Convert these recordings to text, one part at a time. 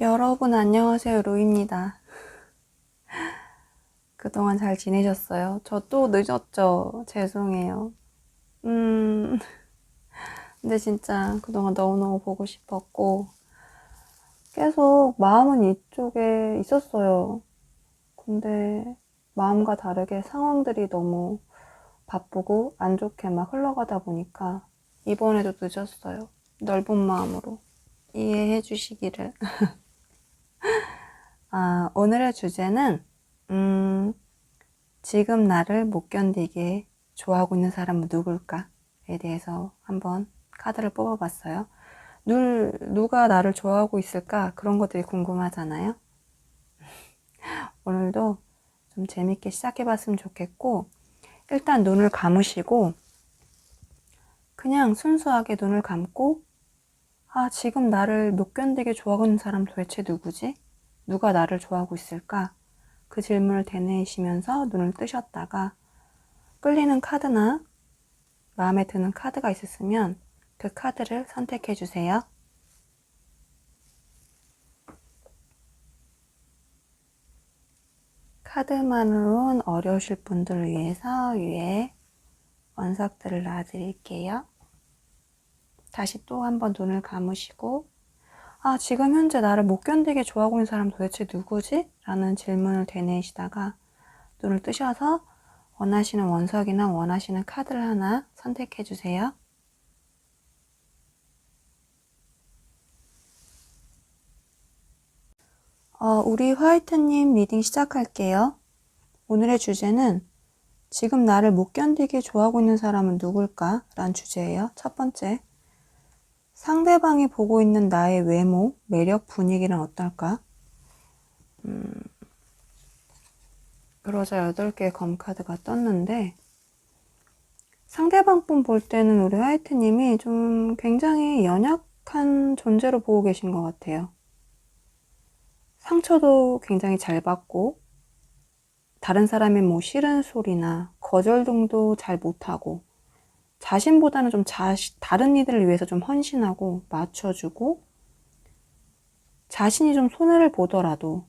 여러분 안녕하세요. 루입니다. 그동안 잘 지내셨어요? 저 또 늦었죠? 죄송해요. 근데 진짜 그동안 너무너무 보고 싶었고 계속 마음은 이쪽에 있었어요. 근데 마음과 다르게 상황들이 너무 바쁘고 안 좋게 막 흘러가다 보니까 이번에도 늦었어요. 넓은 마음으로 이해해 주시기를. 오늘의 주제는 지금 나를 못 견디게 좋아하고 있는 사람은 누굴까에 대해서 한번 카드를 뽑아봤어요. 누가 나를 좋아하고 있을까? 그런 것들이 궁금하잖아요. 오늘도 좀 재밌게 시작해봤으면 좋겠고, 일단 눈을 감으시고, 그냥 순수하게 눈을 감고, 지금 나를 못 견디게 좋아하고 있는 사람 도대체 누구지? 누가 나를 좋아하고 있을까? 그 질문을 되뇌이시면서 눈을 뜨셨다가, 끌리는 카드나 마음에 드는 카드가 있으면 그 카드를 선택해 주세요. 카드만으로는 어려우실 분들을 위해서 위에 원석들을 놔드릴게요. 다시 또 한번 눈을 감으시고 지금 현재 나를 못 견디게 좋아하고 있는 사람 도대체 누구지? 라는 질문을 되뇌시다가 눈을 뜨셔서 원하시는 원석이나 원하시는 카드를 하나 선택해 주세요. 우리 화이트님 리딩 시작할게요. 오늘의 주제는 지금 나를 못 견디게 좋아하고 있는 사람은 누굴까? 라는 주제예요. 첫 번째, 상대방이 보고 있는 나의 외모, 매력, 분위기는 어떨까? 그러자 8개의 검카드가 떴는데 상대방 분 볼 때는 우리 화이트님이 좀 굉장히 연약한 존재로 보고 계신 것 같아요. 상처도 굉장히 잘 받고 다른 사람의 뭐 싫은 소리나 거절 등도 잘 못하고 자신보다는 좀 다른 이들을 위해서 좀 헌신하고 맞춰주고 자신이 좀 손해를 보더라도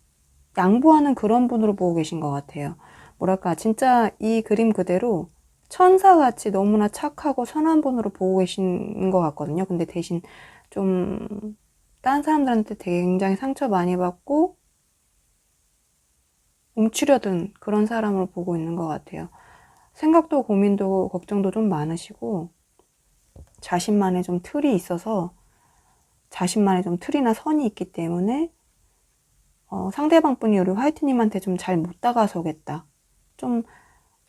양보하는 그런 분으로 보고 계신 것 같아요. 뭐랄까 진짜 이 그림 그대로 천사같이 너무나 착하고 선한 분으로 보고 계신 것 같거든요. 근데 대신 좀 다른 사람들한테 굉장히 상처 많이 받고 움츠려든 그런 사람으로 보고 있는 것 같아요. 생각도 고민도 걱정도 좀 많으시고 자신만의 좀 틀이 있어서 자신만의 좀 틀이나 선이 있기 때문에 상대방 분이 우리 화이트님한테 좀 잘 못 다가서겠다. 좀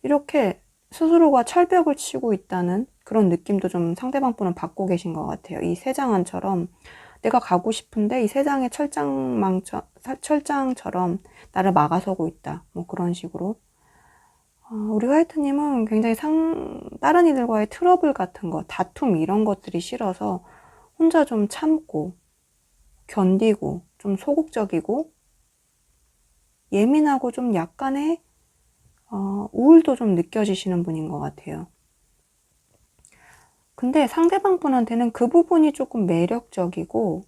이렇게 스스로가 철벽을 치고 있다는 그런 느낌도 좀 상대방 분은 받고 계신 것 같아요. 이 세 장안처럼 내가 가고 싶은데 이 세 장의 철장처럼 나를 막아서고 있다. 뭐 그런 식으로. 우리 화이트님은 굉장히 다른 이들과의 트러블 같은 거, 다툼 이런 것들이 싫어서 혼자 좀 참고 견디고 좀 소극적이고 예민하고 좀 약간의 우울도 좀 느껴지시는 분인 것 같아요. 근데 상대방 분한테는 그 부분이 조금 매력적이고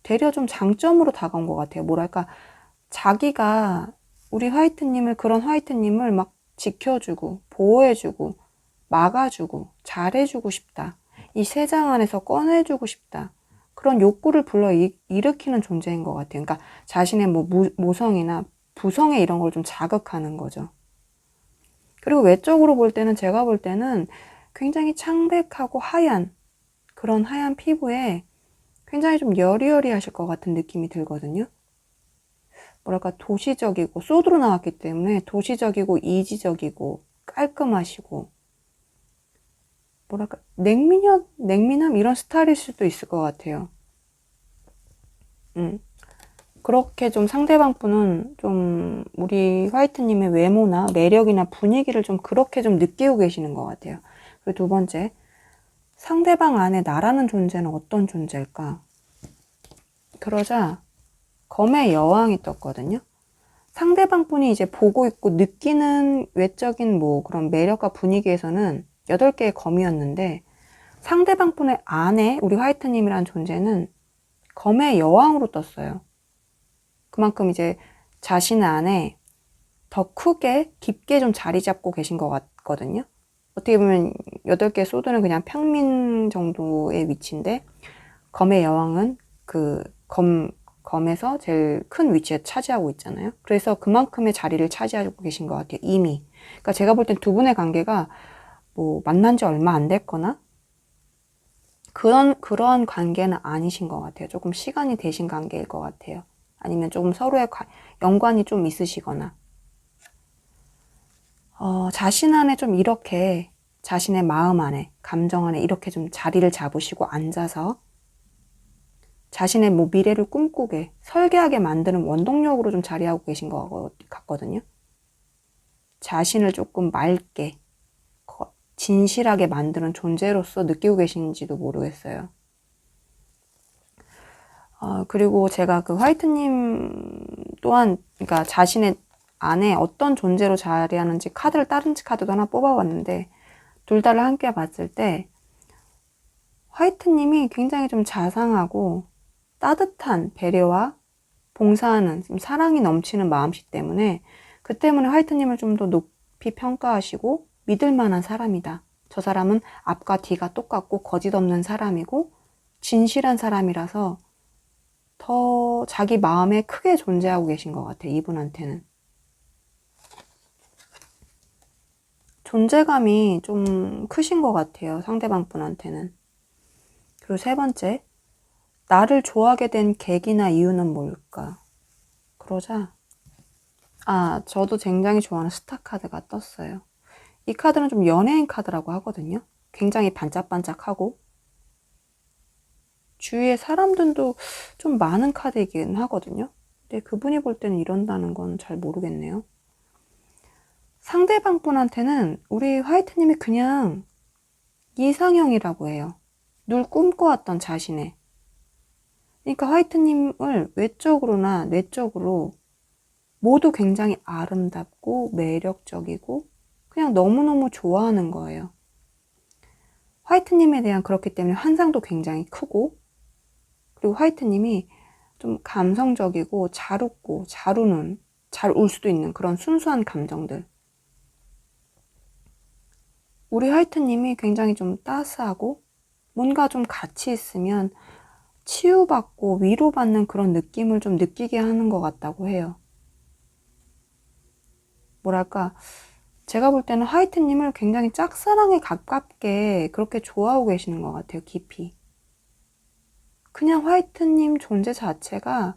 되려 좀 장점으로 다가온 것 같아요. 뭐랄까 자기가 우리 화이트님을 그런 화이트님을 막 지켜주고 보호해주고 막아주고 잘해주고 싶다. 이 세 장 안에서 꺼내주고 싶다. 그런 욕구를 불러 일으키는 존재인 것 같아요. 그러니까 자신의 뭐 모성이나 부성애 이런 걸 좀 자극하는 거죠. 그리고 외적으로 볼 때는 제가 볼 때는 굉장히 창백하고 하얀 그런 하얀 피부에 굉장히 좀 여리여리하실 것 같은 느낌이 들거든요. 뭐랄까 도시적이고 소드로 나왔기 때문에 도시적이고 이지적이고 깔끔하시고 뭐랄까 냉미남 이런 스타일일 수도 있을 것 같아요. 그렇게 좀 상대방 분은 좀 우리 화이트님의 외모나 매력이나 분위기를 좀 그렇게 좀 느끼고 계시는 것 같아요. 그리고 두 번째, 상대방 안에 나라는 존재는 어떤 존재일까? 그러자 검의 여왕이 떴거든요. 상대방 분이 이제 보고 있고 느끼는 외적인 뭐 그런 매력과 분위기에서는 8개의 검이었는데 상대방 분의 안에 우리 화이트님이라는 존재는 검의 여왕으로 떴어요. 그만큼 이제 자신 안에 더 크게 깊게 좀 자리 잡고 계신 것 같거든요. 어떻게 보면 8개 소드는 그냥 평민 정도의 위치인데 검의 여왕은 그 검에서 제일 큰 위치에 차지하고 있잖아요. 그래서 그만큼의 자리를 차지하고 계신 것 같아요. 이미. 그러니까 제가 볼 땐 두 분의 관계가 뭐 만난 지 얼마 안 됐거나 그런 관계는 아니신 것 같아요. 조금 시간이 되신 관계일 것 같아요. 아니면 조금 서로의 연관이 좀 있으시거나 자신 안에 좀 이렇게 자신의 마음 안에 감정 안에 이렇게 좀 자리를 잡으시고 앉아서 자신의 뭐 미래를 꿈꾸게 설계하게 만드는 원동력으로 좀 자리하고 계신 것 같거든요. 자신을 조금 맑게 진실하게 만드는 존재로서 느끼고 계신지도 모르겠어요. 그리고 제가 그 화이트님 또한 그러니까 자신의 안에 어떤 존재로 자리하는지 카드를 다른 카드도 하나 뽑아봤는데 둘 다를 함께 봤을 때 화이트님이 굉장히 좀 자상하고 따뜻한 배려와 봉사하는 좀 사랑이 넘치는 마음씨 때문에 그 때문에 화이트님을 좀 더 높이 평가하시고 믿을 만한 사람이다. 저 사람은 앞과 뒤가 똑같고 거짓 없는 사람이고 진실한 사람이라서 더 자기 마음에 크게 존재하고 계신 것 같아요. 이분한테는. 존재감이 좀 크신 것 같아요. 상대방 분한테는. 그리고 세 번째, 나를 좋아하게 된 계기나 이유는 뭘까? 그러자 저도 굉장히 좋아하는 스타 카드가 떴어요. 이 카드는 좀 연예인 카드라고 하거든요. 굉장히 반짝반짝하고 주위에 사람들도 좀 많은 카드이긴 하거든요. 근데 그분이 볼 때는 이런다는 건 잘 모르겠네요. 상대방 분한테는 우리 화이트님이 그냥 이상형이라고 해요. 늘 꿈꿔왔던 자신의. 그러니까 화이트님을 외적으로나 내적으로 모두 굉장히 아름답고 매력적이고 그냥 너무너무 좋아하는 거예요. 화이트님에 대한 그렇기 때문에 환상도 굉장히 크고 그리고 화이트님이 좀 감성적이고 잘 웃고 잘 울 수도 있는 그런 순수한 감정들. 우리 화이트님이 굉장히 좀 따스하고 뭔가 좀 같이 있으면 치유받고 위로받는 그런 느낌을 좀 느끼게 하는 것 같다고 해요. 뭐랄까 제가 볼 때는 화이트님을 굉장히 짝사랑에 가깝게 그렇게 좋아하고 계시는 것 같아요. 깊이. 그냥 화이트님 존재 자체가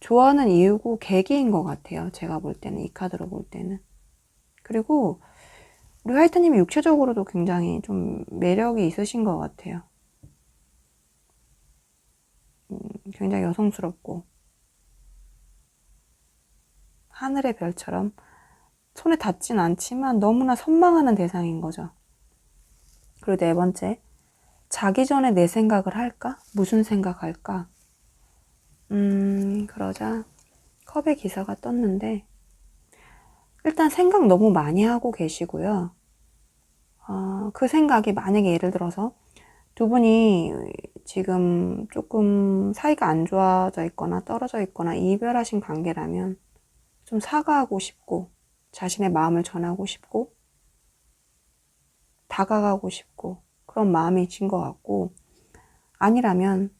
좋아하는 이유고 계기인 것 같아요. 제가 볼 때는 이 카드로 볼 때는. 그리고 우리 화이트님이 육체적으로도 굉장히 좀 매력이 있으신 것 같아요. 굉장히 여성스럽고 하늘의 별처럼 손에 닿진 않지만 너무나 선망하는 대상인 거죠. 그리고 네 번째, 자기 전에 내 생각을 할까? 무슨 생각할까? 그러자 컵의 기사가 떴는데 일단 생각 너무 많이 하고 계시고요. 그 생각이 만약에 예를 들어서 두 분이 지금 조금 사이가 안 좋아져 있거나 떨어져 있거나 이별하신 관계라면 좀 사과하고 싶고 자신의 마음을 전하고 싶고 다가가고 싶고 그런 마음이 진 것 같고 아니라면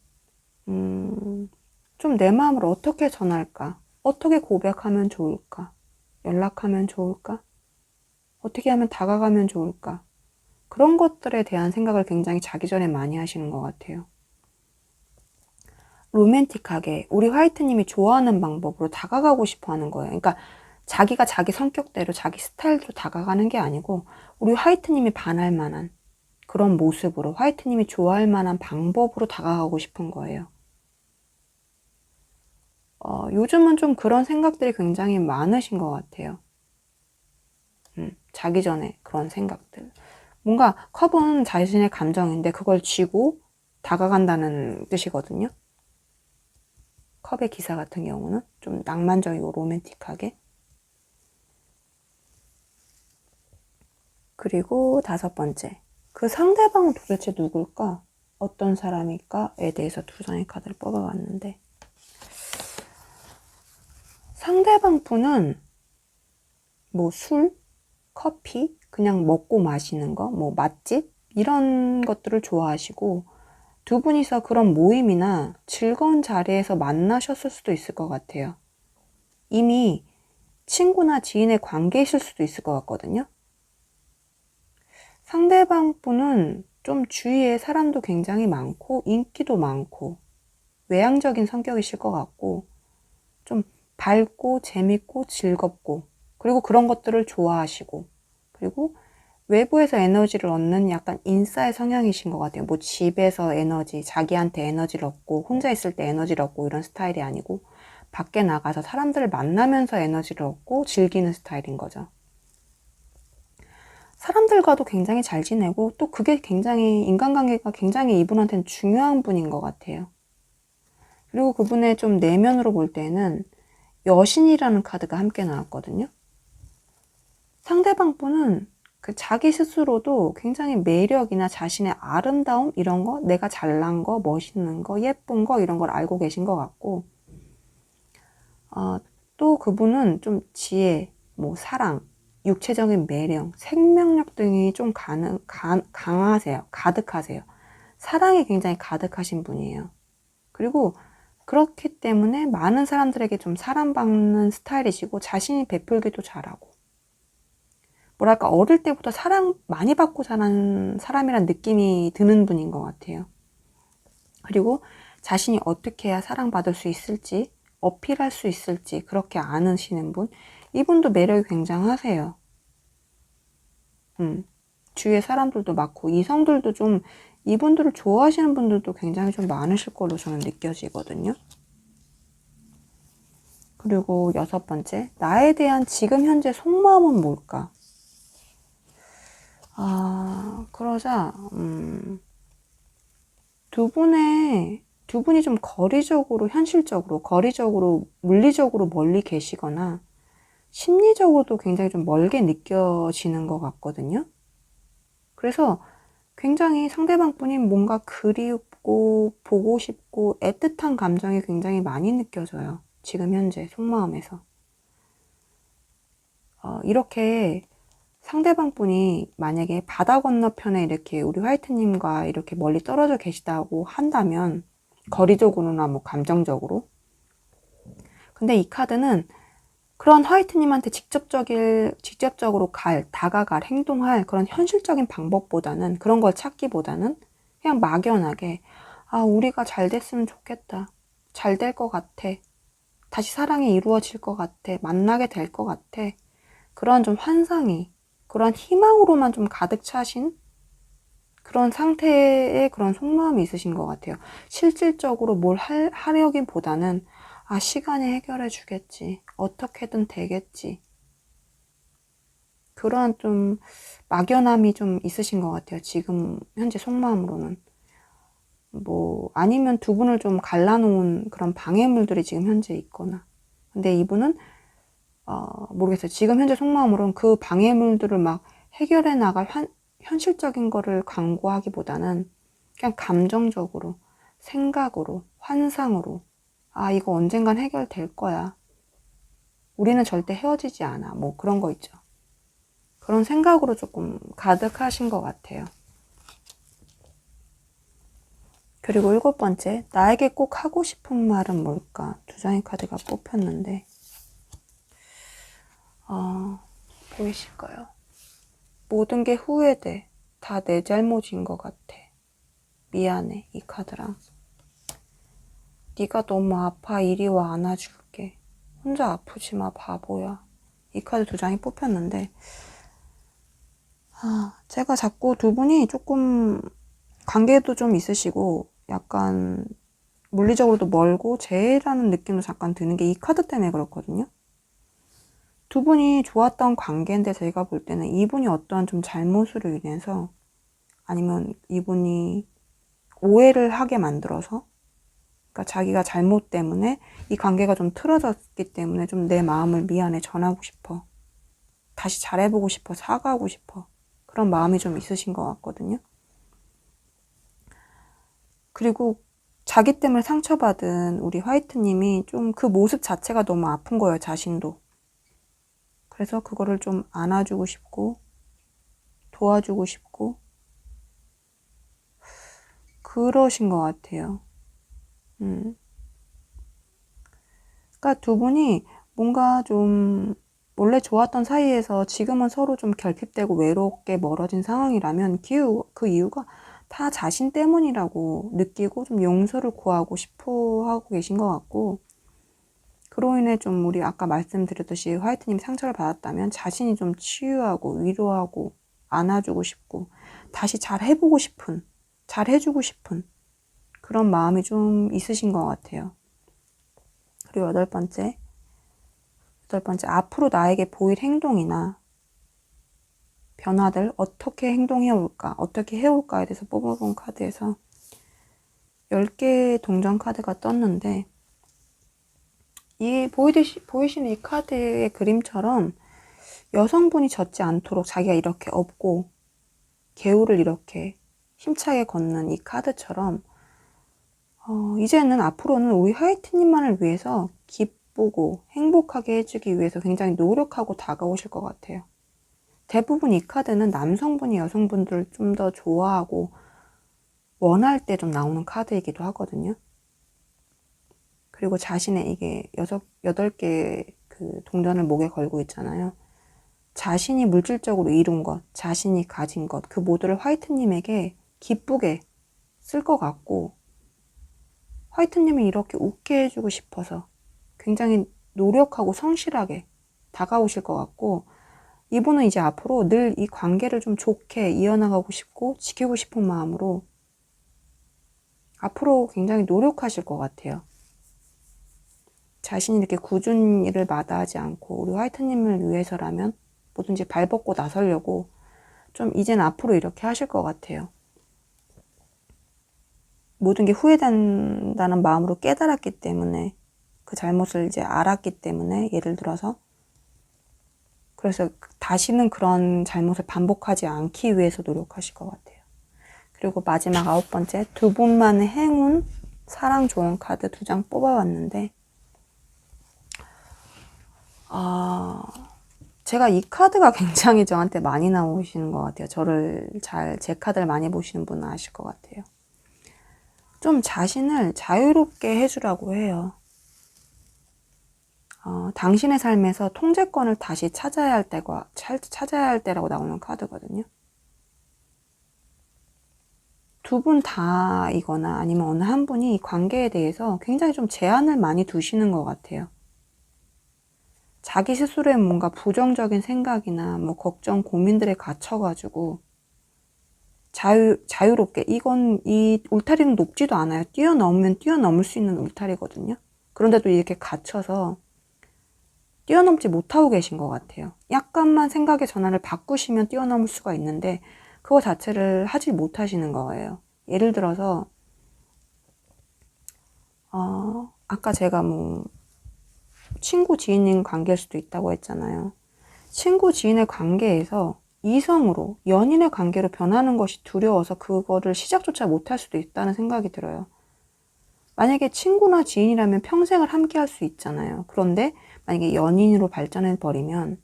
좀 내 마음을 어떻게 전할까? 어떻게 고백하면 좋을까? 연락하면 좋을까? 어떻게 하면 다가가면 좋을까? 그런 것들에 대한 생각을 굉장히 자기 전에 많이 하시는 것 같아요. 로맨틱하게 우리 화이트님이 좋아하는 방법으로 다가가고 싶어 하는 거예요. 그러니까 자기가 자기 성격대로 자기 스타일대로 다가가는 게 아니고 우리 화이트님이 반할 만한 그런 모습으로 화이트님이 좋아할 만한 방법으로 다가가고 싶은 거예요. 요즘은 좀 그런 생각들이 굉장히 많으신 것 같아요. 자기 전에 그런 생각들. 뭔가 컵은 자신의 감정인데 그걸 쥐고 다가간다는 뜻이거든요. 컵의 기사 같은 경우는 좀 낭만적이고 로맨틱하게. 그리고 다섯 번째, 그 상대방은 도대체 누굴까? 어떤 사람일까에 대해서 두 장의 카드를 뽑아봤는데 상대방 분은 뭐 술, 커피, 그냥 먹고 마시는 거, 뭐 맛집 이런 것들을 좋아하시고 두 분이서 그런 모임이나 즐거운 자리에서 만나셨을 수도 있을 것 같아요. 이미 친구나 지인의 관계이실 수도 있을 것 같거든요. 상대방 분은 좀 주위에 사람도 굉장히 많고 인기도 많고 외향적인 성격이실 것 같고 좀 밝고 재밌고 즐겁고 그리고 그런 것들을 좋아하시고 그리고 외부에서 에너지를 얻는 약간 인싸의 성향이신 것 같아요. 뭐 집에서 에너지, 자기한테 에너지를 얻고 혼자 있을 때 에너지를 얻고 이런 스타일이 아니고 밖에 나가서 사람들을 만나면서 에너지를 얻고 즐기는 스타일인 거죠. 사람들과도 굉장히 잘 지내고 또 그게 굉장히 인간관계가 굉장히 이분한테는 중요한 분인 것 같아요. 그리고 그분의 좀 내면으로 볼 때는 여신이라는 카드가 함께 나왔거든요. 상대방 분은 그 자기 스스로도 굉장히 매력이나 자신의 아름다움 이런 거, 내가 잘난 거, 멋있는 거, 예쁜 거 이런 걸 알고 계신 것 같고 또 그분은 좀 지혜, 뭐 사랑, 육체적인 매력, 생명력 등이 좀 강하세요. 가득하세요. 사랑이 굉장히 가득하신 분이에요. 그리고 그렇기 때문에 많은 사람들에게 좀 사랑받는 스타일이시고 자신이 베풀기도 잘하고 뭐랄까 어릴 때부터 사랑 많이 받고 자란 사람이란 느낌이 드는 분인 것 같아요. 그리고 자신이 어떻게 해야 사랑받을 수 있을지 어필할 수 있을지 그렇게 아시는 분. 이분도 매력이 굉장하세요. 주위에 사람들도 많고 이성들도 좀 이분들을 좋아하시는 분들도 굉장히 좀 많으실 걸로 저는 느껴지거든요. 그리고 6번째, 나에 대한 지금 현재 속마음은 뭘까? 그러자 두 분이 좀 거리적으로, 현실적으로, 거리적으로, 물리적으로 멀리 계시거나 심리적으로도 굉장히 좀 멀게 느껴지는 것 같거든요. 그래서 굉장히 상대방 분이 뭔가 그리웠고 보고 싶고 애틋한 감정이 굉장히 많이 느껴져요. 지금 현재 속마음에서. 이렇게 상대방 분이 만약에 바다 건너편에 이렇게 우리 화이트님과 이렇게 멀리 떨어져 계시다고 한다면 거리적으로나 뭐 감정적으로 근데 이 카드는 그런 화이트님한테 직접적으로 다가갈, 행동할 그런 현실적인 방법보다는 그런 걸 찾기보다는 그냥 막연하게 우리가 잘 됐으면 좋겠다. 잘 될 것 같아. 다시 사랑이 이루어질 것 같아. 만나게 될 것 같아. 그런 좀 환상이, 그런 희망으로만 좀 가득 차신 그런 상태의 그런 속마음이 있으신 것 같아요. 실질적으로 뭘 하려기보다는 시간이 해결해 주겠지. 어떻게든 되겠지. 그러한 좀 막연함이 좀 있으신 것 같아요. 지금 현재 속마음으로는. 뭐 아니면 두 분을 좀 갈라놓은 그런 방해물들이 지금 현재 있거나. 근데 이분은 모르겠어요. 지금 현재 속마음으로는 그 방해물들을 막 해결해 나갈 현실적인 거를 강구하기보다는 그냥 감정적으로, 생각으로, 환상으로 이거 언젠간 해결될 거야. 우리는 절대 헤어지지 않아. 뭐 그런 거 있죠. 그런 생각으로 조금 가득하신 것 같아요. 그리고 7번째, 나에게 꼭 하고 싶은 말은 뭘까? 두 장의 카드가 뽑혔는데 보이실까요? 모든 게 후회돼. 다 내 잘못인 것 같아. 미안해. 이 카드랑 네가 너무 아파. 이리 와 안아줄게. 혼자 아프지 마 바보야. 이 카드 두 장이 뽑혔는데 제가 자꾸 두 분이 조금 관계도 좀 있으시고 약간 물리적으로도 멀고 재라는 느낌도 잠깐 드는 게 이 카드 때문에 그렇거든요. 두 분이 좋았던 관계인데 제가 볼 때는 이분이 어떠한 좀 잘못으로 인해서 아니면 이분이 오해를 하게 만들어서 그러니까 자기가 잘못 때문에 이 관계가 좀 틀어졌기 때문에 좀 내 마음을 미안해 전하고 싶어. 다시 잘해보고 싶어. 사과하고 싶어. 그런 마음이 좀 있으신 것 같거든요. 그리고 자기 때문에 상처받은 우리 화이트님이 좀 그 모습 자체가 너무 아픈 거예요, 자신도. 그래서 그거를 좀 안아주고 싶고, 도와주고 싶고, 그러신 것 같아요. 그러니까 두 분이 뭔가 좀 원래 좋았던 사이에서 지금은 서로 좀 결핍되고 외롭게 멀어진 상황이라면 그 이유가 다 자신 때문이라고 느끼고 좀 용서를 구하고 싶어 하고 계신 것 같고, 그로 인해 좀 우리 아까 말씀드렸듯이 화이트님이 상처를 받았다면 자신이 좀 치유하고 위로하고 안아주고 싶고 다시 잘 해보고 싶은, 잘 해주고 싶은 그런 마음이 좀 있으신 것 같아요. 그리고 여덟 번째, 앞으로 나에게 보일 행동이나 변화들 어떻게 행동해 올까, 어떻게 해올까에 대해서 뽑아본 카드에서 10개의 동전 카드가 떴는데, 보이시는 이 카드의 그림처럼 여성분이 젖지 않도록 자기가 이렇게 업고 개울을 이렇게 힘차게 걷는 이 카드처럼 이제는 앞으로는 우리 화이트님만을 위해서 기쁘고 행복하게 해주기 위해서 굉장히 노력하고 다가오실 것 같아요. 대부분 이 카드는 남성분이 여성분들을 좀 더 좋아하고 원할 때 좀 나오는 카드이기도 하거든요. 그리고 자신의 이게 8개의 그 동전을 목에 걸고 있잖아요. 자신이 물질적으로 이룬 것, 자신이 가진 것, 그 모두를 화이트님에게 기쁘게 쓸 것 같고, 화이트님이 이렇게 웃게 해주고 싶어서 굉장히 노력하고 성실하게 다가오실 것 같고, 이분은 이제 앞으로 늘 이 관계를 좀 좋게 이어나가고 싶고 지키고 싶은 마음으로 앞으로 굉장히 노력하실 것 같아요. 자신이 이렇게 굳은 일을 마다하지 않고 우리 화이트님을 위해서라면 뭐든지 발벗고 나서려고 좀 이젠 앞으로 이렇게 하실 것 같아요. 모든 게 후회된다는 마음으로 깨달았기 때문에, 그 잘못을 이제 알았기 때문에, 예를 들어서 그래서 다시는 그런 잘못을 반복하지 않기 위해서 노력하실 것 같아요. 그리고 마지막 9번째, 두 분만의 행운, 사랑 좋은 카드 2장 뽑아왔는데, 제가 이 카드가 굉장히 저한테 많이 나오시는 것 같아요. 제 카드를 많이 보시는 분은 아실 것 같아요. 좀 자신을 자유롭게 해주라고 해요. 당신의 삶에서 통제권을 다시 찾아야 할 때라고 나오는 카드거든요. 두 분 다이거나 아니면 어느 한 분이 이 관계에 대해서 굉장히 좀 제한을 많이 두시는 것 같아요. 자기 스스로의 뭔가 부정적인 생각이나 뭐 걱정, 고민들에 갇혀가지고 자유롭게, 이 울타리는 높지도 않아요. 뛰어넘으면 뛰어넘을 수 있는 울타리거든요. 그런데도 이렇게 갇혀서 뛰어넘지 못하고 계신 것 같아요. 약간만 생각의 전환을 바꾸시면 뛰어넘을 수가 있는데 그거 자체를 하지 못하시는 거예요. 예를 들어서 아까 제가 뭐 친구 지인인 관계일 수도 있다고 했잖아요. 친구 지인의 관계에서 이성으로 연인의 관계로 변하는 것이 두려워서 그거를 시작조차 못할 수도 있다는 생각이 들어요. 만약에 친구나 지인이라면 평생을 함께 할 수 있잖아요. 그런데 만약에 연인으로 발전해 버리면,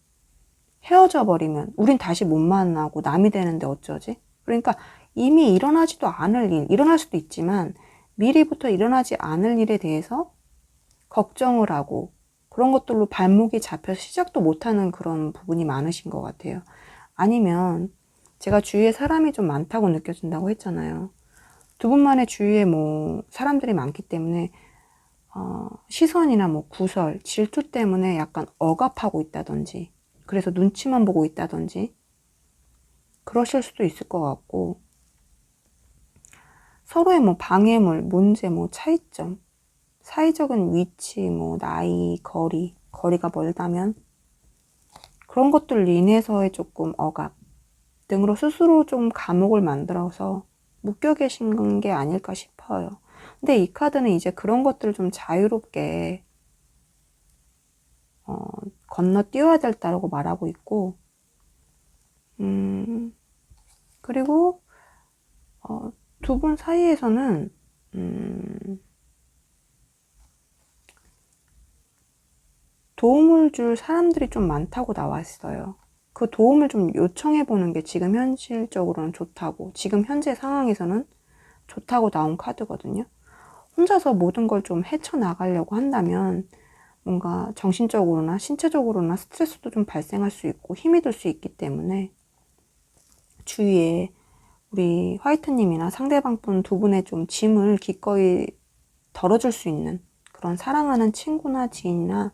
헤어져 버리면 우린 다시 못 만나고 남이 되는데 어쩌지? 그러니까 이미 일어나지도 않을 일, 일어날 수도 있지만 미리부터 일어나지 않을 일에 대해서 걱정을 하고 그런 것들로 발목이 잡혀서 시작도 못하는 그런 부분이 많으신 것 같아요. 아니면 제가 주위에 사람이 좀 많다고 느껴진다고 했잖아요. 두 분만의 주위에 뭐 사람들이 많기 때문에 시선이나 뭐 구설, 질투 때문에 약간 억압하고 있다든지, 그래서 눈치만 보고 있다든지 그러실 수도 있을 것 같고, 서로의 뭐 방해물, 문제, 뭐 차이점, 사회적인 위치, 뭐 나이, 거리가 멀다면 그런 것들 인해서의 조금 억압 등으로 스스로 좀 감옥을 만들어서 묶여 계신 게 아닐까 싶어요. 근데 이 카드는 이제 그런 것들을 좀 자유롭게 건너뛰어야 될다라고 말하고 있고, 그리고 두 분 사이에서는 도움을 줄 사람들이 좀 많다고 나왔어요. 그 도움을 좀 요청해 보는 게 지금 현실적으로는 좋다고, 지금 현재 상황에서는 좋다고 나온 카드거든요. 혼자서 모든 걸 좀 헤쳐나가려고 한다면 뭔가 정신적으로나 신체적으로나 스트레스도 좀 발생할 수 있고 힘이 들 수 있기 때문에 주위에 우리 화이트님이나 상대방 분 두 분의 좀 짐을 기꺼이 덜어줄 수 있는 그런 사랑하는 친구나 지인이나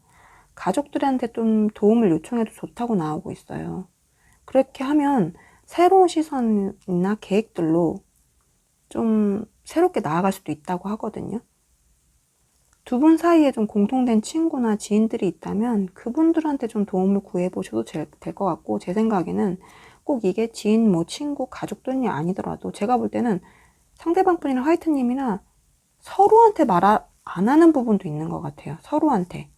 가족들한테 좀 도움을 요청해도 좋다고 나오고 있어요. 그렇게 하면 새로운 시선이나 계획들로 좀 새롭게 나아갈 수도 있다고 하거든요. 두 분 사이에 좀 공통된 친구나 지인들이 있다면 그분들한테 좀 도움을 구해보셔도 될 것 같고, 제 생각에는 꼭 이게 지인, 뭐 친구, 가족들이 아니더라도 제가 볼 때는 상대방 분이나 화이트님이나 서로한테 말 안 하는 부분도 있는 것 같아요. 서로한테.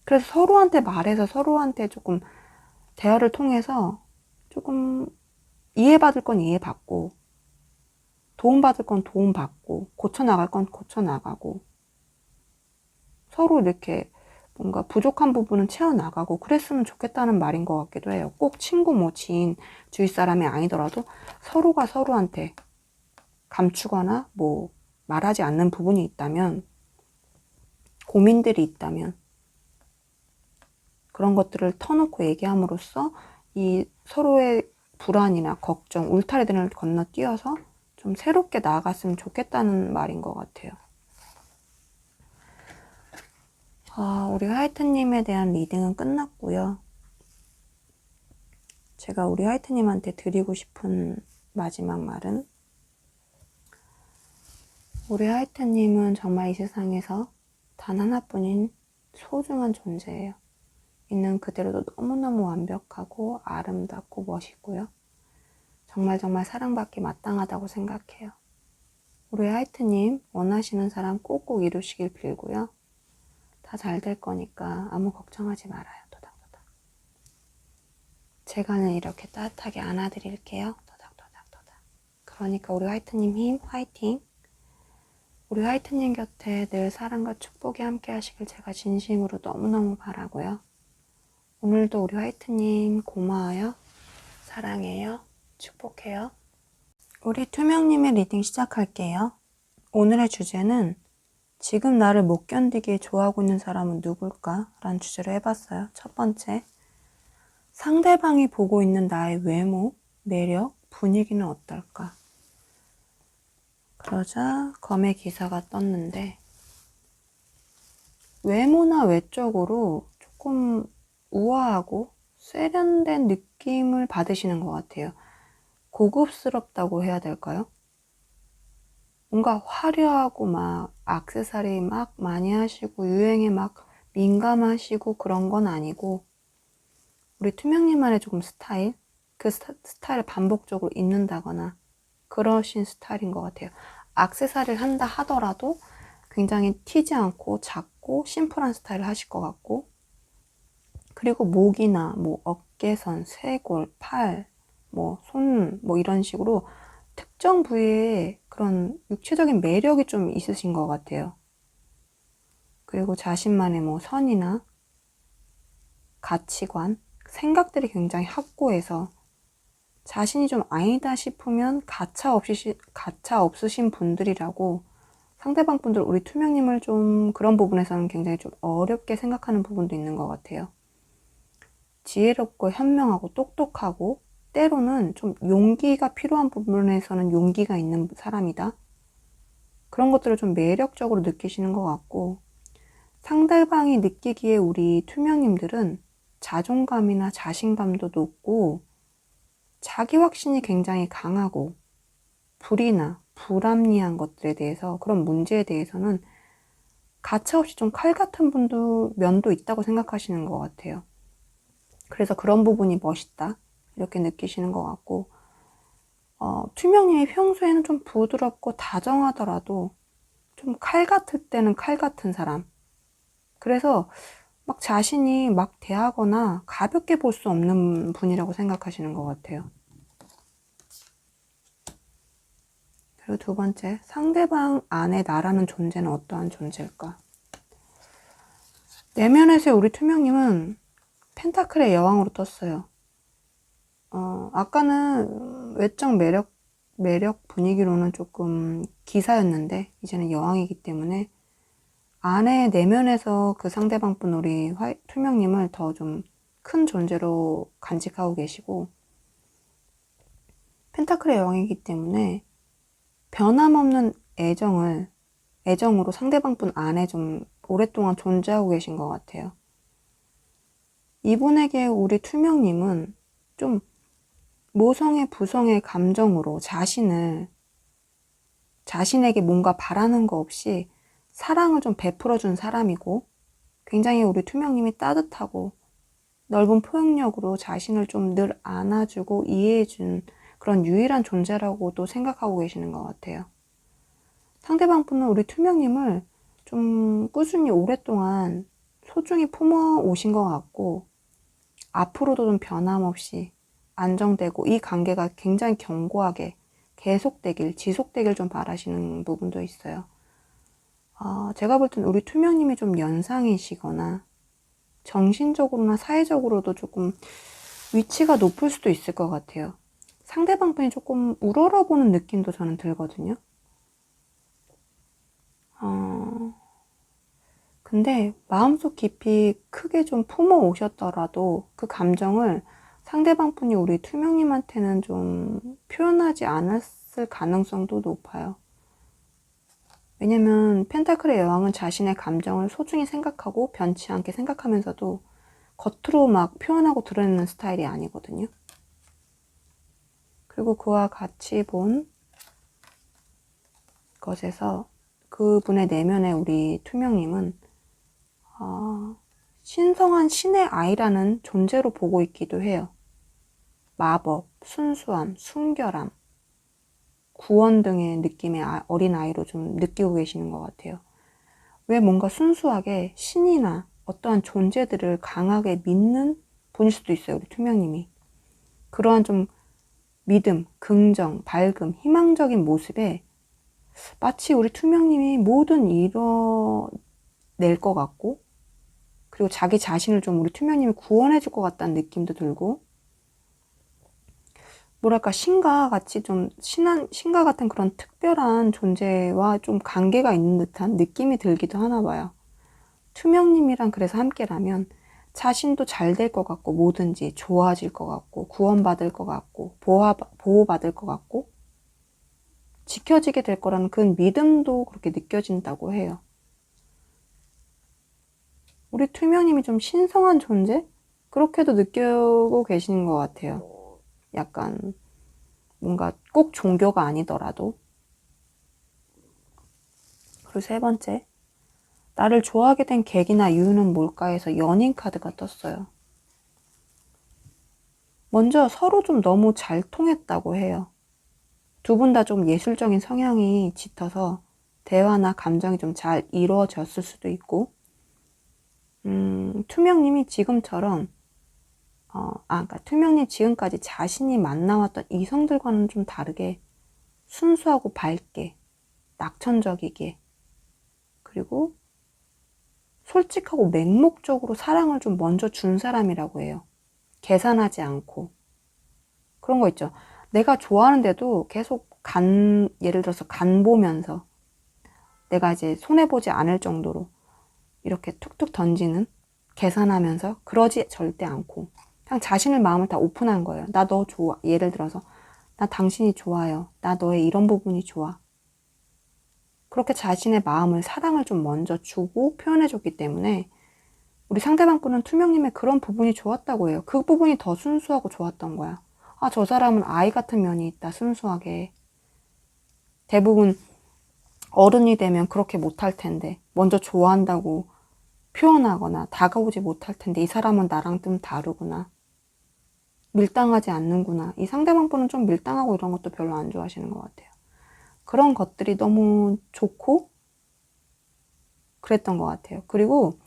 그래서 서로한테 말해서 서로한테 조금 대화를 통해서 조금 이해받을 건 이해받고, 도움받을 건 도움받고, 고쳐나갈 건 고쳐나가고, 서로 이렇게 뭔가 부족한 부분은 채워나가고 그랬으면 좋겠다는 말인 것 같기도 해요. 꼭 친구, 뭐 지인, 주위 사람이 아니더라도 서로가 서로한테 감추거나 뭐 말하지 않는 부분이 있다면, 고민들이 있다면 그런 것들을 터놓고 얘기함으로써 이 서로의 불안이나 걱정, 울타리들을 건너뛰어서 좀 새롭게 나아갔으면 좋겠다는 말인 것 같아요. 우리 화이트님에 대한 리딩은 끝났고요. 제가 우리 화이트님한테 드리고 싶은 마지막 말은, 우리 화이트님은 정말 이 세상에서 단 하나뿐인 소중한 존재예요. 있는 그대로도 너무너무 완벽하고 아름답고 멋있고요. 정말 사랑받기 마땅하다고 생각해요. 우리 화이트님 원하시는 사람 꼭꼭 이루시길 빌고요. 다 잘 될 거니까 아무 걱정하지 말아요. 토닥토닥. 제가는 이렇게 따뜻하게 안아드릴게요. 토닥토닥토닥. 그러니까 우리 화이트님 힘 화이팅. 우리 화이트님 곁에 늘 사랑과 축복이 함께 하시길 제가 진심으로 너무너무 바라고요. 오늘도 우리 화이트님 고마워요. 사랑해요. 축복해요. 우리 투명님의 리딩 시작할게요. 오늘의 주제는 지금 나를 못 견디게 좋아하고 있는 사람은 누굴까? 라는 주제로 해봤어요. 첫 번째, 상대방이 보고 있는 나의 외모, 매력, 분위기는 어떨까? 그러자 검의 기사가 떴는데, 외모나 외적으로 조금 우아하고 세련된 느낌을 받으시는 것 같아요. 고급스럽다고 해야 될까요? 뭔가 화려하고 막 액세서리 막 많이 하시고 유행에 막 민감하시고 그런 건 아니고, 우리 투명님만의 조금 스타일, 그 스타일을 반복적으로 입는다거나 그러신 스타일인 것 같아요. 액세서리를 한다 하더라도 굉장히 튀지 않고 작고 심플한 스타일을 하실 것 같고, 그리고 목이나 뭐 어깨선, 쇄골, 팔, 뭐 손, 뭐 이런 식으로 특정 부위에 그런 육체적인 매력이 좀 있으신 것 같아요. 그리고 자신만의 뭐 선이나 가치관, 생각들이 굉장히 확고해서 자신이 좀 아니다 싶으면 가차 없으신 분들이라고, 상대방 분들 우리 투명님을 좀 그런 부분에서는 굉장히 좀 어렵게 생각하는 부분도 있는 것 같아요. 지혜롭고 현명하고 똑똑하고 때로는 좀 용기가 필요한 부분에서는 용기가 있는 사람이다. 그런 것들을 좀 매력적으로 느끼시는 것 같고, 상대방이 느끼기에 우리 투명님들은 자존감이나 자신감도 높고 자기 확신이 굉장히 강하고, 불이나 불합리한 것들에 대해서, 그런 문제에 대해서는 가차없이 좀 칼 같은 면도 있다고 생각하시는 것 같아요. 그래서 그런 부분이 멋있다 이렇게 느끼시는 것 같고, 투명님이 평소에는 좀 부드럽고 다정하더라도 좀 칼 같을 때는 칼 같은 사람, 그래서 막 자신이 막 대하거나 가볍게 볼 수 없는 분이라고 생각하시는 것 같아요. 그리고 두 번째, 상대방 안에 나라는 존재는 어떠한 존재일까? 내면에서의 우리 투명님은 펜타클의 여왕으로 떴어요. 아까는 외적 매력 분위기로는 조금 기사였는데, 이제는 여왕이기 때문에, 안에 내면에서 그 상대방분 우리 투명님을 더 좀 큰 존재로 간직하고 계시고, 펜타클의 여왕이기 때문에 변함없는 애정으로 상대방분 안에 좀 오랫동안 존재하고 계신 것 같아요. 이분에게 우리 투명님은 좀 모성애, 부성애 감정으로 자신에게 뭔가 바라는 거 없이 사랑을 좀 베풀어준 사람이고, 굉장히 우리 투명님이 따뜻하고 넓은 포용력으로 자신을 좀 늘 안아주고 이해해준 그런 유일한 존재라고도 생각하고 계시는 것 같아요. 상대방 분은 우리 투명님을 좀 꾸준히 오랫동안 소중히 품어 오신 것 같고, 앞으로도 좀 변함없이 안정되고 이 관계가 굉장히 견고하게 지속되길 좀 바라시는 부분도 있어요. 제가 볼 땐 우리 투명님이 좀 연상이시거나 정신적으로나 사회적으로도 조금 위치가 높을 수도 있을 것 같아요. 상대방 분이 조금 우러러보는 느낌도 저는 들거든요. 근데 마음속 깊이 크게 좀 품어 오셨더라도 그 감정을 상대방 분이 우리 투명님한테는 좀 표현하지 않았을 가능성도 높아요. 왜냐면 펜타클의 여왕은 자신의 감정을 소중히 생각하고 변치 않게 생각하면서도 겉으로 막 표현하고 드러내는 스타일이 아니거든요. 그리고 그와 같이 본 것에서 그분의 내면의 우리 투명님은 신성한 신의 아이라는 존재로 보고 있기도 해요. 마법, 순수함, 순결함, 구원 등의 느낌의 어린아이로 좀 느끼고 계시는 것 같아요. 왜 뭔가 순수하게 신이나 어떠한 존재들을 강하게 믿는 분일 수도 있어요, 우리 투명님이. 그러한 좀 믿음, 긍정, 밝음, 희망적인 모습에 마치 우리 투명님이 뭐든 이뤄낼 것 같고, 그리고 자기 자신을 좀 우리 투명님이 구원해 줄 것 같다는 느낌도 들고, 뭐랄까 신과 같은 그런 특별한 존재와 좀 관계가 있는 듯한 느낌이 들기도 하나 봐요. 투명님이랑 그래서 함께라면 자신도 잘 될 것 같고, 뭐든지 좋아질 것 같고, 구원받을 것 같고, 보호받을 것 같고, 지켜지게 될 거라는 그 믿음도 그렇게 느껴진다고 해요. 우리 투명님이 좀 신성한 존재? 그렇게도 느끼고 계시는 것 같아요. 약간 뭔가 꼭 종교가 아니더라도. 그리고 세 번째, 나를 좋아하게 된 계기나 이유는 뭘까 해서 연인 카드가 떴어요. 먼저 서로 좀 너무 잘 통했다고 해요. 두 분 다 좀 예술적인 성향이 짙어서 대화나 감정이 좀 잘 이루어졌을 수도 있고, 투명님이 지금처럼 그러니까 투명님 지금까지 자신이 만나왔던 이성들과는 좀 다르게 순수하고 밝게, 낙천적이게, 그리고 솔직하고 맹목적으로 사랑을 좀 먼저 준 사람이라고 해요. 계산하지 않고. 그런 거 있죠. 내가 좋아하는데도 계속 예를 들어서 간 보면서 내가 이제 손해보지 않을 정도로 이렇게 툭툭 던지는, 계산하면서 그러지 절대 않고 그냥 자신의 마음을 다 오픈한 거예요. 나 너 좋아. 예를 들어서 나 당신이 좋아요. 나 너의 이런 부분이 좋아. 그렇게 자신의 마음을, 사랑을 좀 먼저 주고 표현해줬기 때문에 우리 상대방 분은 투명님의 그런 부분이 좋았다고 해요. 그 부분이 더 순수하고 좋았던 거야. 저 사람은 아이 같은 면이 있다, 순수하게. 대부분 어른이 되면 그렇게 못할 텐데, 먼저 좋아한다고 표현하거나 다가오지 못할 텐데, 이 사람은 나랑 좀 다르구나. 밀당하지 않는구나. 이 상대방 분은 좀 밀당하고 이런 것도 별로 안 좋아하시는 것 같아요. 그런 것들이 너무 좋고 그랬던 것 같아요. 그리고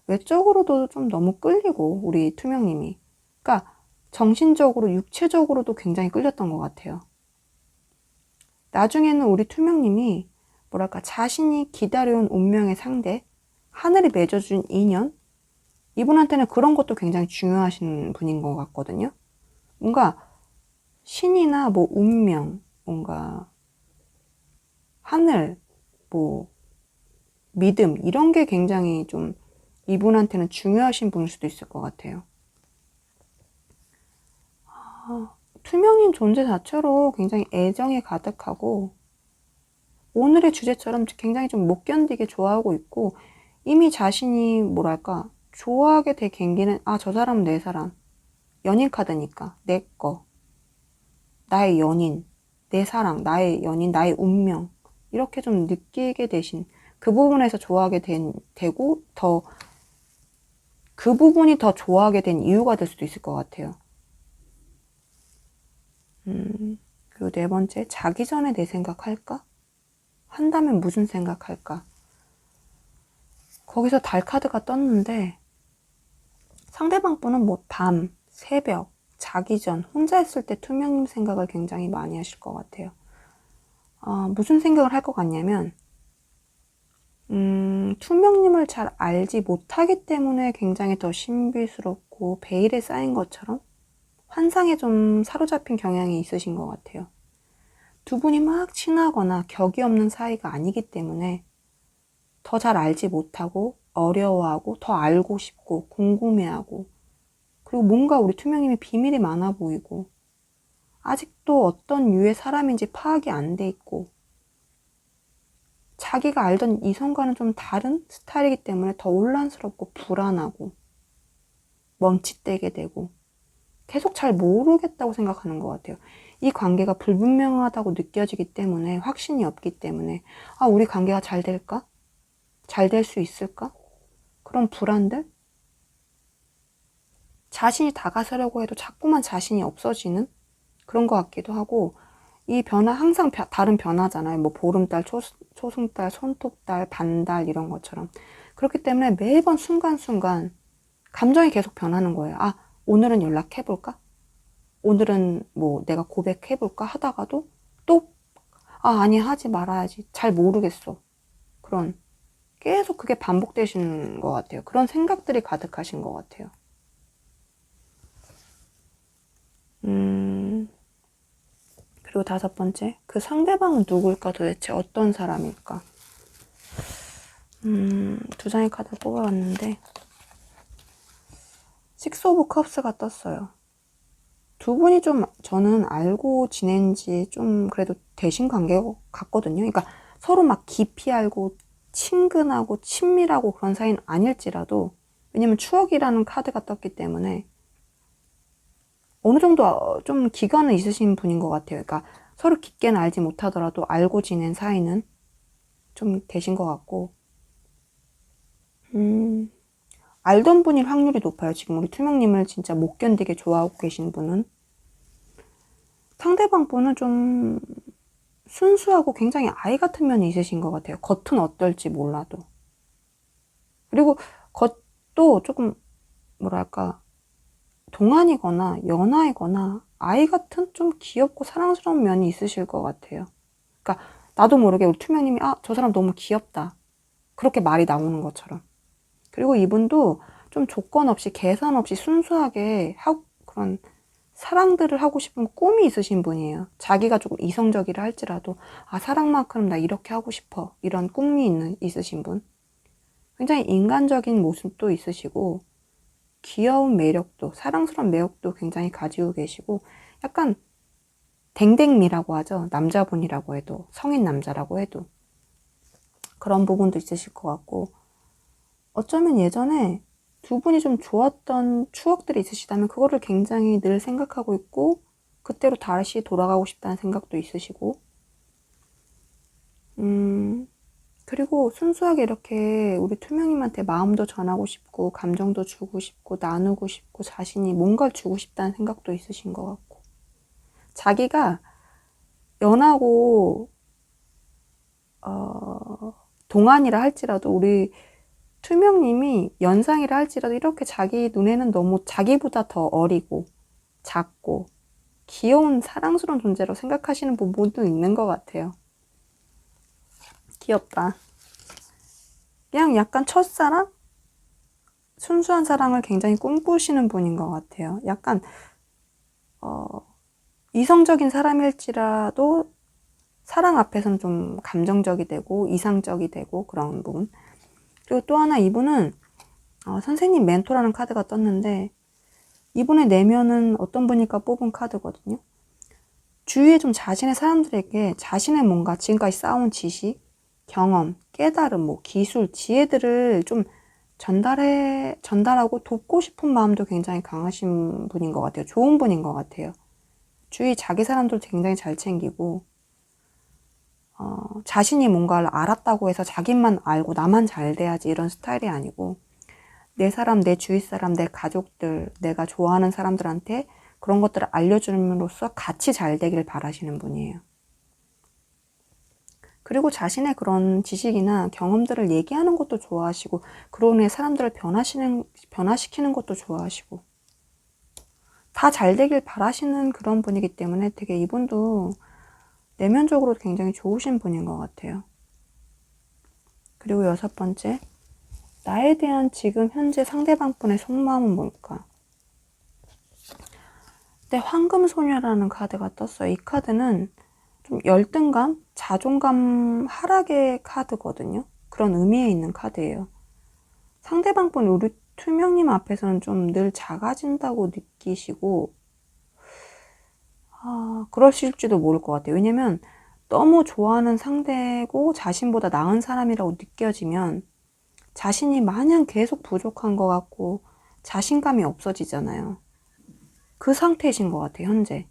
외적으로도 좀 너무 끌리고, 우리 투명님이. 그러니까 정신적으로, 육체적으로도 굉장히 끌렸던 것 같아요. 나중에는 우리 투명님이 뭐랄까 자신이 기다려온 운명의 상대, 하늘이 맺어준 인연, 이분한테는 그런 것도 굉장히 중요하신 분인 것 같거든요. 뭔가 신이나 뭐 운명, 뭔가 하늘, 뭐 믿음 이런 게 굉장히 좀 이분한테는 중요하신 분일 수도 있을 것 같아요. 투명인 존재 자체로 굉장히 애정이 가득하고 오늘의 주제처럼 굉장히 좀 못 견디게 좋아하고 있고 이미 자신이 뭐랄까 좋아하게 될 계기는 저 사람은 내 사람, 연인 카드니까 내 거, 나의 연인, 내 사랑, 나의 연인, 나의 운명 이렇게 좀 느끼게 되신 그 부분에서 좋아하게 되고 더 그 부분이 더 좋아하게 된 이유가 될 수도 있을 것 같아요. 그리고 네 번째, 자기 전에 내 생각할까? 한다면 무슨 생각할까? 거기서 달 카드가 떴는데 상대방 분은 뭐 밤, 새벽, 자기 전, 혼자 있을 때 투명님 생각을 굉장히 많이 하실 것 같아요. 무슨 생각을 할 것 같냐면 투명님을 잘 알지 못하기 때문에 굉장히 더 신비스럽고 베일에 쌓인 것처럼 환상에 좀 사로잡힌 경향이 있으신 것 같아요. 두 분이 막 친하거나 격이 없는 사이가 아니기 때문에 더 잘 알지 못하고 어려워하고 더 알고 싶고 궁금해하고 그리고 뭔가 우리 투명님이 비밀이 많아 보이고 아직도 어떤 유의 사람인지 파악이 안 돼 있고 자기가 알던 이성과는 좀 다른 스타일이기 때문에 더 혼란스럽고 불안하고 멈칫대게 되고 계속 잘 모르겠다고 생각하는 것 같아요. 이 관계가 불분명하다고 느껴지기 때문에 확신이 없기 때문에 우리 관계가 잘 될까? 잘 될 수 있을까? 그런 불안들? 자신이 다가서려고 해도 자꾸만 자신이 없어지는 그런 것 같기도 하고 이 변화 항상 다른 변화잖아요. 뭐 보름달, 초승달, 손톱달, 반달 이런 것처럼 그렇기 때문에 매번 순간순간 감정이 계속 변하는 거예요. 오늘은 연락해볼까? 오늘은 뭐 내가 고백해볼까 하다가도 또 아니 하지 말아야지 잘 모르겠어. 그런 계속 그게 반복되시는 것 같아요. 그런 생각들이 가득하신 것 같아요. 그리고 다섯 번째, 그 상대방은 누굴까? 도대체 어떤 사람일까? 두 장의 카드를 뽑아봤는데 식스 오브 컵스가 떴어요. 두 분이 좀 저는 알고 지낸 지 좀 그래도 되신 관계 같거든요. 그러니까 서로 막 깊이 알고 친근하고 친밀하고 그런 사이는 아닐지라도 왜냐면 추억이라는 카드가 떴기 때문에 어느 정도 좀 기간은 있으신 분인 것 같아요. 그러니까 서로 깊게는 알지 못하더라도 알고 지낸 사이는 좀 되신 것 같고 알던 분일 확률이 높아요. 지금 우리 투명님을 진짜 못 견디게 좋아하고 계신 분은 상대방 분은 좀 순수하고 굉장히 아이 같은 면이 있으신 것 같아요. 겉은 어떨지 몰라도. 그리고 겉도 조금 뭐랄까 동안이거나 연하이거나 아이 같은 좀 귀엽고 사랑스러운 면이 있으실 것 같아요. 그러니까 나도 모르게 우리 투명님이 저 사람 너무 귀엽다. 그렇게 말이 나오는 것처럼. 그리고 이분도 좀 조건 없이 계산 없이 순수하게 그런 사랑들을 하고 싶은 꿈이 있으신 분이에요. 자기가 조금 이성적이라 할지라도 사랑만큼 나 이렇게 하고 싶어 이런 꿈이 있으신 분. 굉장히 인간적인 모습도 있으시고 귀여운 매력도 사랑스러운 매력도 굉장히 가지고 계시고 약간 댕댕미라고 하죠. 남자분이라고 해도 성인 남자라고 해도 그런 부분도 있으실 것 같고 어쩌면 예전에 두 분이 좀 좋았던 추억들이 있으시다면 그거를 굉장히 늘 생각하고 있고 그때로 다시 돌아가고 싶다는 생각도 있으시고 그리고 순수하게 이렇게 우리 투명님한테 마음도 전하고 싶고 감정도 주고 싶고 나누고 싶고 자신이 뭔가를 주고 싶다는 생각도 있으신 것 같고 자기가 연하고 동안이라 할지라도 우리 투명님이 연상이라 할지라도 이렇게 자기 눈에는 너무 자기보다 더 어리고 작고 귀여운 사랑스러운 존재로 생각하시는 부분도 있는 것 같아요. 귀엽다. 그냥 약간 첫사랑? 순수한 사랑을 굉장히 꿈꾸시는 분인 것 같아요. 약간 이성적인 사람일지라도 사랑 앞에서는 좀 감정적이 되고 이상적이 되고 그런 부분. 그리고 또 하나 이분은 선생님 멘토라는 카드가 떴는데 이분의 내면은 어떤 분일까 뽑은 카드거든요. 주위에 좀 자신의 사람들에게 자신의 뭔가 지금까지 쌓아온 지식, 경험, 깨달음, 뭐 기술, 지혜들을 좀 전달하고 돕고 싶은 마음도 굉장히 강하신 분인 것 같아요. 좋은 분인 것 같아요. 주위 자기 사람들 굉장히 잘 챙기고, 자신이 뭔가를 알았다고 해서 자기만 알고 나만 잘 돼야지 이런 스타일이 아니고, 내 사람, 내 주위 사람, 내 가족들, 내가 좋아하는 사람들한테 그런 것들을 알려줌으로써 같이 잘 되길 바라시는 분이에요. 그리고 자신의 그런 지식이나 경험들을 얘기하는 것도 좋아하시고, 그로 인해 사람들을 변화시키는 것도 좋아하시고, 다 잘 되길 바라시는 그런 분이기 때문에 되게 이분도 내면적으로 굉장히 좋으신 분인 것 같아요. 그리고 6번째, 나에 대한 지금 현재 상대방 분의 속마음은 뭘까? 네, 황금소녀라는 카드가 떴어요. 이 카드는 좀 열등감, 자존감 하락의 카드거든요. 그런 의미에 있는 카드예요. 상대방 분 우리 투명님 앞에서는 좀 늘 작아진다고 느끼시고 그러실지도 모를 것 같아요. 왜냐면 너무 좋아하는 상대고 자신보다 나은 사람이라고 느껴지면 자신이 마냥 계속 부족한 것 같고 자신감이 없어지잖아요. 그 상태이신 것 같아요, 현재.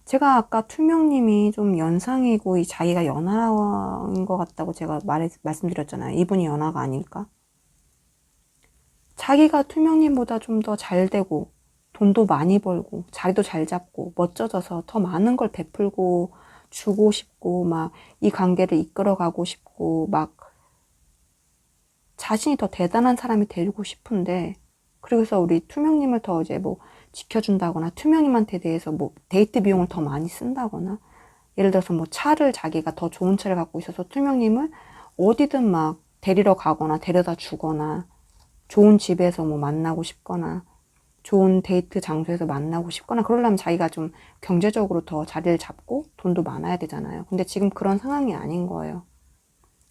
제가 아까 투명님이 좀 연상이고 이 자기가 연하인 것 같다고 제가 말씀드렸잖아요. 이분이 연하가 아닐까? 자기가 투명님보다 좀 더 잘 되고 돈도 많이 벌고 자리도 잘 잡고 멋져져서 더 많은 걸 베풀고 주고 싶고 막 이 관계를 이끌어가고 싶고 막 자신이 더 대단한 사람이 되고 싶은데 그래서 우리 투명님을 더 이제 뭐 지켜준다거나 투명님한테 대해서 뭐 데이트 비용을 더 많이 쓴다거나 예를 들어서 뭐 차를 자기가 더 좋은 차를 갖고 있어서 투명님을 어디든 막 데리러 가거나 데려다 주거나 좋은 집에서 뭐 만나고 싶거나 좋은 데이트 장소에서 만나고 싶거나 그러려면 자기가 좀 경제적으로 더 자리를 잡고 돈도 많아야 되잖아요. 근데 지금 그런 상황이 아닌 거예요.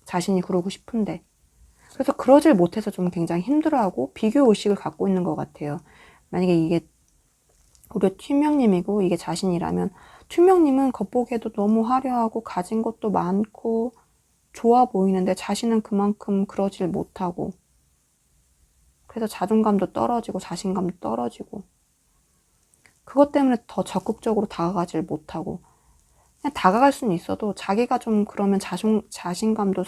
자신이 그러고 싶은데. 그래서 그러질 못해서 좀 굉장히 힘들어하고 비교의식을 갖고 있는 것 같아요. 만약에 이게 우리 투명님이고 이게 자신이라면 투명님은 겉보기에도 너무 화려하고 가진 것도 많고 좋아 보이는데 자신은 그만큼 그러질 못하고 그래서 자존감도 떨어지고 자신감도 떨어지고 그것 때문에 더 적극적으로 다가가질 못하고 그냥 다가갈 수는 있어도 자기가 좀 그러면 자신감도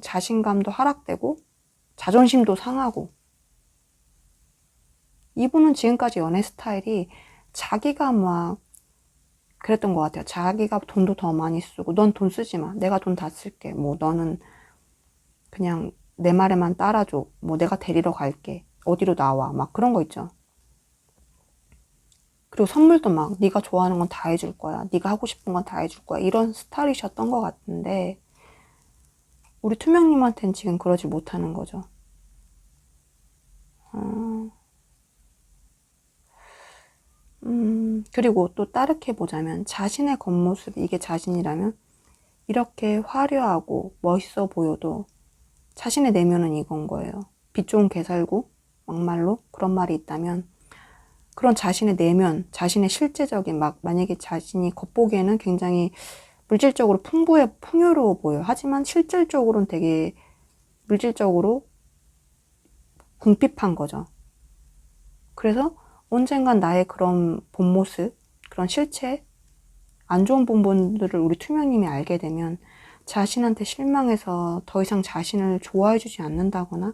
자신감도 하락되고 자존심도 상하고 이분은 지금까지 연애 스타일이 자기가 막 그랬던 것 같아요. 자기가 돈도 더 많이 쓰고 넌 돈 쓰지 마. 내가 돈 다 쓸게. 뭐 너는 그냥 내 말에만 따라줘. 뭐 내가 데리러 갈게. 어디로 나와. 막 그런 거 있죠. 그리고 선물도 막 네가 좋아하는 건 다 해줄 거야. 네가 하고 싶은 건 다 해줄 거야. 이런 스타일이셨던 것 같은데 우리 투명님한테는 지금 그러지 못하는 거죠. 그리고 또 다르게 보자면 자신의 겉모습이 이게 자신이라면 이렇게 화려하고 멋있어 보여도 자신의 내면은 이건 거예요. 빛 좋은 개살구 막말로 그런 말이 있다면 그런 자신의 내면, 자신의 실제적인 만약에 자신이 겉보기에는 굉장히 물질적으로 풍요로워 보여요. 하지만 실질적으로는 되게 물질적으로 궁핍한 거죠. 그래서 언젠간 나의 그런 본 모습, 그런 실체, 안 좋은 부분들을 우리 투명님이 알게 되면 자신한테 실망해서 더 이상 자신을 좋아해주지 않는다거나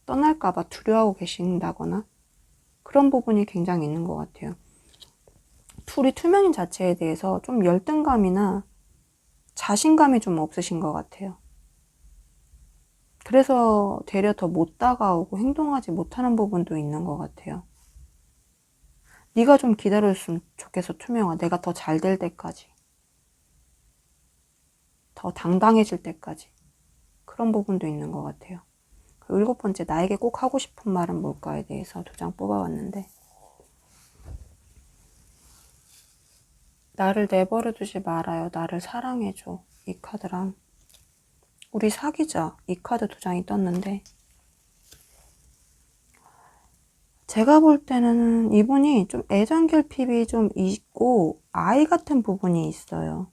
떠날까봐 두려워하고 계신다거나 그런 부분이 굉장히 있는 것 같아요. 우리 투명인 자체에 대해서 좀 열등감이나 자신감이 좀 없으신 것 같아요. 그래서 되려 더 못 다가오고 행동하지 못하는 부분도 있는 것 같아요. 네가 좀 기다렸으면 좋겠어, 투명아. 내가 더 잘 될 때까지. 더 당당해질 때까지. 그런 부분도 있는 것 같아요. 그리고 7번째, 나에게 꼭 하고 싶은 말은 뭘까에 대해서 2장 뽑아왔는데, 나를 내버려 두지 말아요. 나를 사랑해줘. 이 카드랑 우리 사귀자. 이 카드 2장이 떴는데, 제가 볼 때는 이분이 좀 애정 결핍이 좀 있고 아이 같은 부분이 있어요.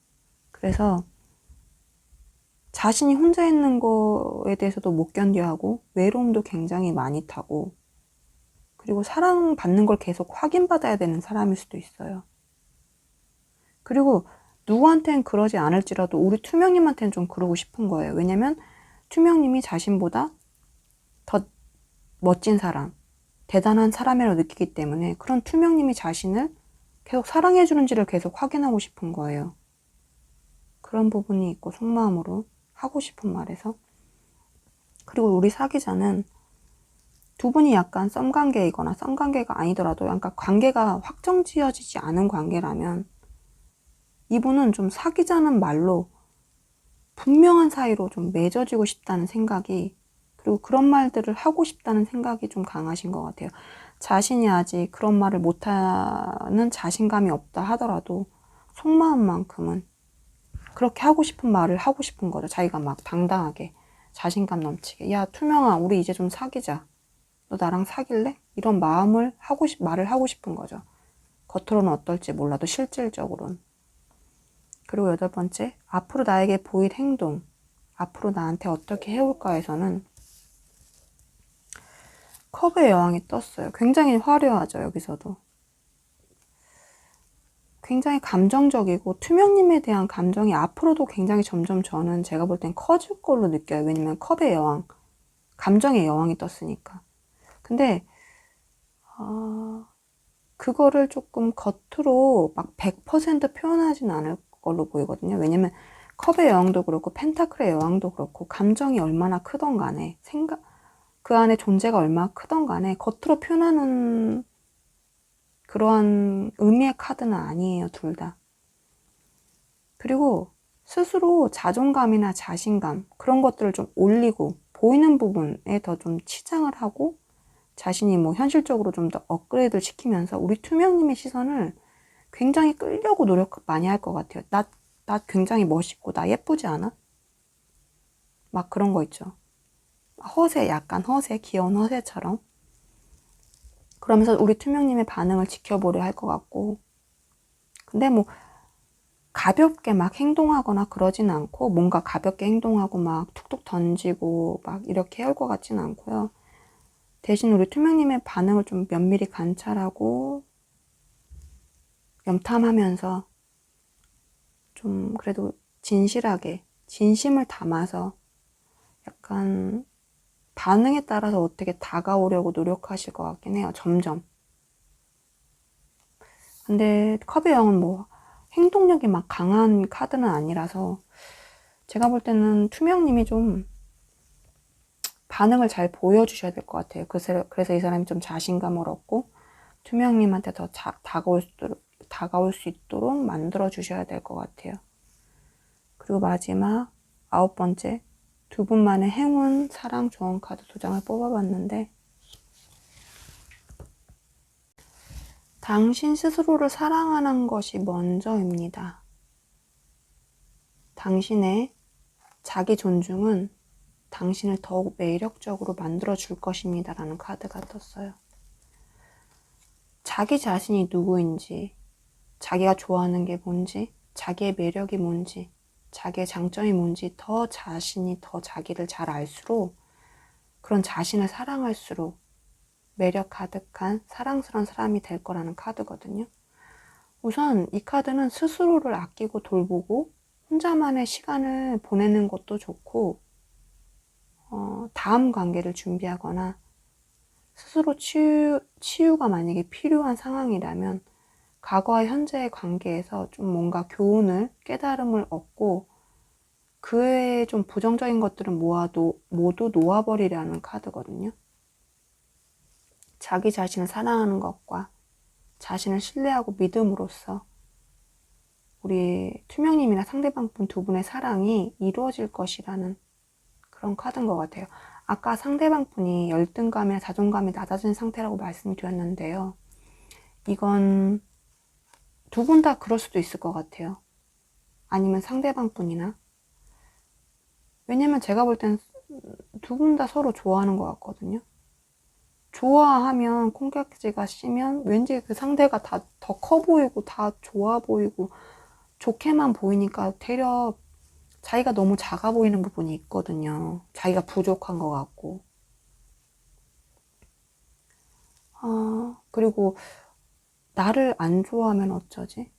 그래서 자신이 혼자 있는 거에 대해서도 못 견뎌하고 외로움도 굉장히 많이 타고, 그리고 사랑받는 걸 계속 확인받아야 되는 사람일 수도 있어요. 그리고 누구한테는 그러지 않을지라도 우리 투명님한테는 좀 그러고 싶은 거예요. 왜냐면 투명님이 자신보다 더 멋진 사람, 대단한 사람이라고 느끼기 때문에 그런 투명님이 자신을 계속 사랑해주는지를 계속 확인하고 싶은 거예요. 그런 부분이 있고 속마음으로 하고 싶은 말에서. 그리고 우리 사귀자는 두 분이 약간 썸관계이거나 썸관계가 아니더라도 약간 관계가 확정지어지지 않은 관계라면 이분은 좀 사귀자는 말로 분명한 사이로 좀 맺어지고 싶다는 생각이, 그리고 그런 말들을 하고 싶다는 생각이 좀 강하신 것 같아요. 자신이 아직 그런 말을 못하는 자신감이 없다 하더라도 속마음만큼은 그렇게 하고 싶은 말을 하고 싶은 거죠. 자기가 막 당당하게 자신감 넘치게, 야 투명아 우리 이제 좀 사귀자, 너 나랑 사귈래? 이런 말을 하고 싶은 거죠. 겉으로는 어떨지 몰라도 실질적으로는. 그리고 8번째, 앞으로 나에게 보일 행동, 앞으로 나한테 어떻게 해올까에서는 컵의 여왕이 떴어요. 굉장히 화려하죠. 여기서도 굉장히 감정적이고 투명님에 대한 감정이 앞으로도 굉장히 점점 저는 제가 볼 땐 커질 걸로 느껴요. 왜냐면 컵의 여왕, 감정의 여왕이 떴으니까. 근데 그거를 조금 겉으로 막 100% 표현하진 않을 걸로 보이거든요. 왜냐면 컵의 여왕도 그렇고 펜타클의 여왕도 그렇고 감정이 얼마나 크던 간에, 그 안에 존재가 얼마나 크던 간에 겉으로 표현하는 그러한 의미의 카드는 아니에요. 둘 다. 그리고 스스로 자존감이나 자신감 그런 것들을 좀 올리고 보이는 부분에 더 좀 치장을 하고 자신이 뭐 현실적으로 좀 더 업그레이드를 시키면서 우리 투명님의 시선을 굉장히 끌려고 노력 많이 할 것 같아요. 나 굉장히 멋있고 나 예쁘지 않아? 막 그런 거 있죠. 허세, 약간 허세, 귀여운 허세처럼. 그러면서 우리 투명님의 반응을 지켜보려 할 것 같고, 근데 뭐 가볍게 막 행동하거나 그러진 않고, 뭔가 가볍게 행동하고 막 툭툭 던지고 막 이렇게 해올 것 같진 않고요. 대신 우리 투명님의 반응을 좀 면밀히 관찰하고 염탐하면서 좀 그래도 진실하게 진심을 담아서 약간 반응에 따라서 어떻게 다가오려고 노력하실 것 같긴 해요. 점점. 근데 컵의 영은 뭐 행동력이 막 강한 카드는 아니라서 제가 볼 때는 투명님이 좀 반응을 잘 보여주셔야 될 것 같아요. 그래서 이 사람이 좀 자신감을 얻고 투명님한테 더 다가올 수 있도록 만들어 주셔야 될 것 같아요. 그리고 마지막 9번째, 두 분만의 행운, 사랑, 조언 카드 2장을 뽑아봤는데, 당신 스스로를 사랑하는 것이 먼저입니다. 당신의 자기 존중은 당신을 더욱 매력적으로 만들어 줄 것입니다. 라는 카드가 떴어요. 자기 자신이 누구인지, 자기가 좋아하는 게 뭔지, 자기의 매력이 뭔지, 자기의 장점이 뭔지 자신이 더 자기를 잘 알수록, 그런 자신을 사랑할수록 매력 가득한 사랑스러운 사람이 될 거라는 카드거든요. 우선 이 카드는 스스로를 아끼고 돌보고 혼자만의 시간을 보내는 것도 좋고, 다음 관계를 준비하거나 스스로 치유가 만약에 필요한 상황이라면 과거와 현재의 관계에서 좀 뭔가 교훈을, 깨달음을 얻고 그 외에 좀 부정적인 것들은 모두 놓아버리려는 카드거든요. 자기 자신을 사랑하는 것과 자신을 신뢰하고 믿음으로써 우리 투명님이나 상대방 분 두 분의 사랑이 이루어질 것이라는 그런 카드인 것 같아요. 아까 상대방 분이 열등감이나 자존감이 낮아진 상태라고 말씀드렸는데요. 이건 두 분 다 그럴 수도 있을 것 같아요. 아니면 상대방 분이나. 왜냐면 제가 볼 땐 두 분 다 서로 좋아하는 것 같거든요. 좋아하면 콩깍지가 씌면 왠지 그 상대가 다 더 커 보이고 다 좋아 보이고 좋게만 보이니까 되려 자기가 너무 작아 보이는 부분이 있거든요. 자기가 부족한 것 같고. 그리고 나를 안 좋아하면 어쩌지?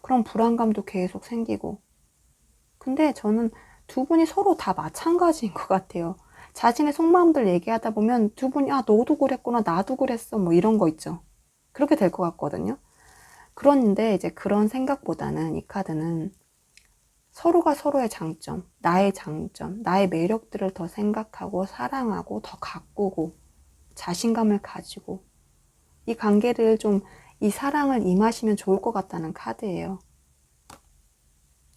그런 불안감도 계속 생기고. 근데 저는 두 분이 서로 다 마찬가지인 것 같아요. 자신의 속마음들 얘기하다 보면 두 분이 너도 그랬구나, 나도 그랬어, 뭐 이런 거 있죠. 그렇게 될 것 같거든요. 그런데 이제 그런 생각보다는 이 카드는 서로가 서로의 장점, 나의 매력들을 더 생각하고 사랑하고 더 가꾸고 자신감을 가지고 이 관계를 좀 이 사랑을 임하시면 좋을 것 같다는 카드예요.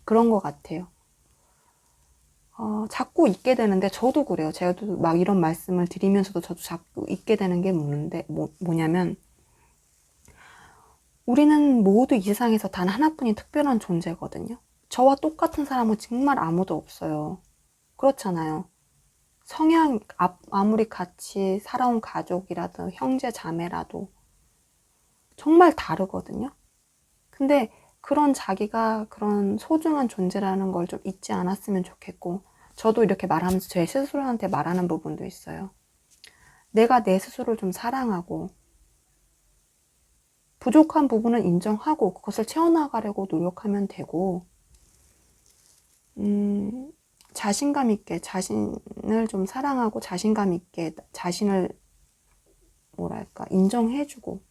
그런 것 같아요. 자꾸 잊게 되는데 저도 그래요. 제가도 막 이런 말씀을 드리면서도 저도 자꾸 잊게 되는 게 뭐냐면 우리는 모두 이 세상에서 단 하나뿐인 특별한 존재거든요. 저와 똑같은 사람은 정말 아무도 없어요. 그렇잖아요. 성향, 아무리 같이 살아온 가족이라도 형제 자매라도 정말 다르거든요. 근데 그런 자기가 그런 소중한 존재라는 걸 좀 잊지 않았으면 좋겠고, 저도 이렇게 말하면서 제 스스로한테 말하는 부분도 있어요. 내가 내 스스로를 좀 사랑하고 부족한 부분은 인정하고 그것을 채워나가려고 노력하면 되고, 자신감 있게 자신을 좀 사랑하고 자신감 있게 자신을 인정해주고,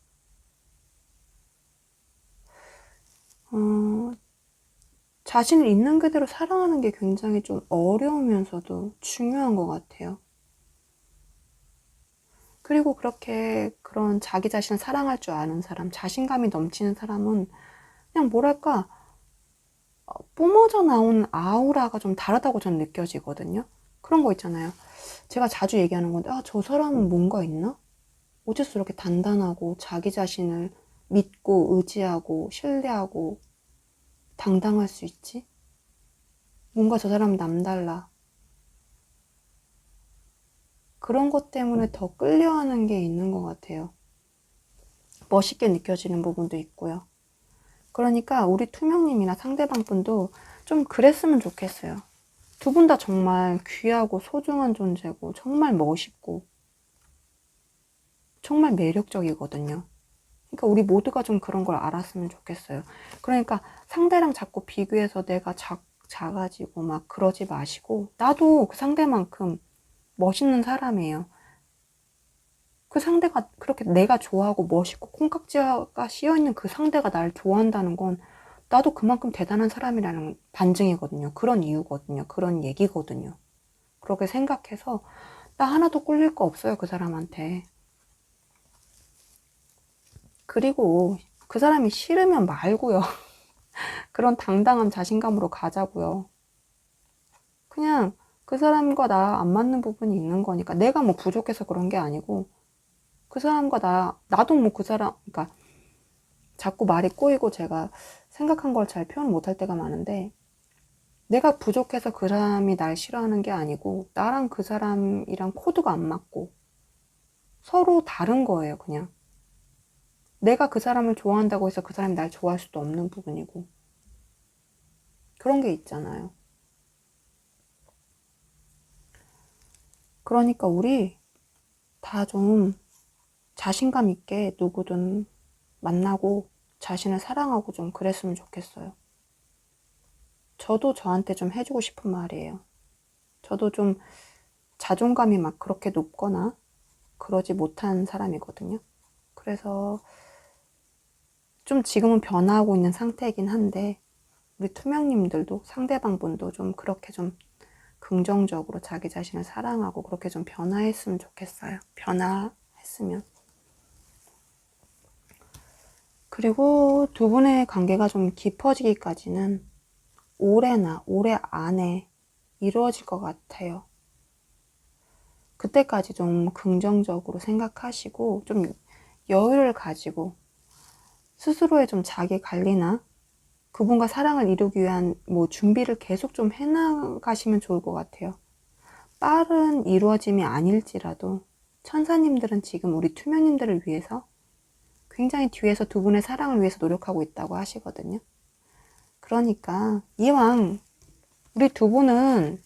자신을 있는 그대로 사랑하는 게 굉장히 좀 어려우면서도 중요한 것 같아요. 그리고 그런 자기 자신을 사랑할 줄 아는 사람, 자신감이 넘치는 사람은 그냥 뿜어져 나온 아우라가 좀 다르다고 저는 느껴지거든요. 그런 거 있잖아요. 제가 자주 얘기하는 건데, 저 사람은 뭔가 있나? 어째서 저렇게 단단하고 자기 자신을 믿고 의지하고 신뢰하고 당당할 수 있지? 뭔가 저 사람 남달라. 그런 것 때문에 더 끌려하는 게 있는 것 같아요. 멋있게 느껴지는 부분도 있고요. 그러니까 우리 투명님이나 상대방 분도 좀 그랬으면 좋겠어요. 두 분 다 정말 귀하고 소중한 존재고 정말 멋있고 정말 매력적이거든요. 그러니까 우리 모두가 좀 그런 걸 알았으면 좋겠어요. 그러니까 상대랑 자꾸 비교해서 내가 작아지고 막 그러지 마시고, 나도 그 상대만큼 멋있는 사람이에요. 그 상대가 그렇게 내가 좋아하고 멋있고 콩깍지가 씌어있는 그 상대가 날 좋아한다는 건 나도 그만큼 대단한 사람이라는 반증이거든요. 그런 이유거든요. 그런 얘기거든요. 그렇게 생각해서 나 하나도 꿀릴 거 없어요. 그 사람한테. 그리고 그 사람이 싫으면 말고요. 그런 당당한 자신감으로 가자고요. 그냥 그 사람과 나 안 맞는 부분이 있는 거니까 내가 뭐 부족해서 그런 게 아니고 그 사람과 나도 뭐 그 사람, 그러니까 자꾸 말이 꼬이고 제가 생각한 걸 잘 표현 못할 때가 많은데, 내가 부족해서 그 사람이 날 싫어하는 게 아니고 나랑 그 사람이랑 코드가 안 맞고 서로 다른 거예요. 그냥 내가 그 사람을 좋아한다고 해서 그 사람이 날 좋아할 수도 없는 부분이고, 그런 게 있잖아요. 그러니까 우리 다 좀 자신감 있게 누구든 만나고 자신을 사랑하고 좀 그랬으면 좋겠어요. 저도 저한테 좀 해주고 싶은 말이에요. 저도 좀 자존감이 막 그렇게 높거나 그러지 못한 사람이거든요. 그래서 좀 지금은 변화하고 있는 상태이긴 한데, 우리 투명님들도 상대방 분도 좀 그렇게 좀 긍정적으로 자기 자신을 사랑하고 그렇게 좀 변화했으면 좋겠어요. 변화했으면. 그리고 두 분의 관계가 좀 깊어지기까지는 올해나 올해 안에 이루어질 것 같아요. 그때까지 좀 긍정적으로 생각하시고 좀 여유를 가지고 스스로의 좀 자기 관리나 그분과 사랑을 이루기 위한 뭐 준비를 계속 좀 해나가시면 좋을 것 같아요. 빠른 이루어짐이 아닐지라도 천사님들은 지금 우리 투명님들을 위해서 굉장히 뒤에서 두 분의 사랑을 위해서 노력하고 있다고 하시거든요. 그러니까 이왕 우리 두 분은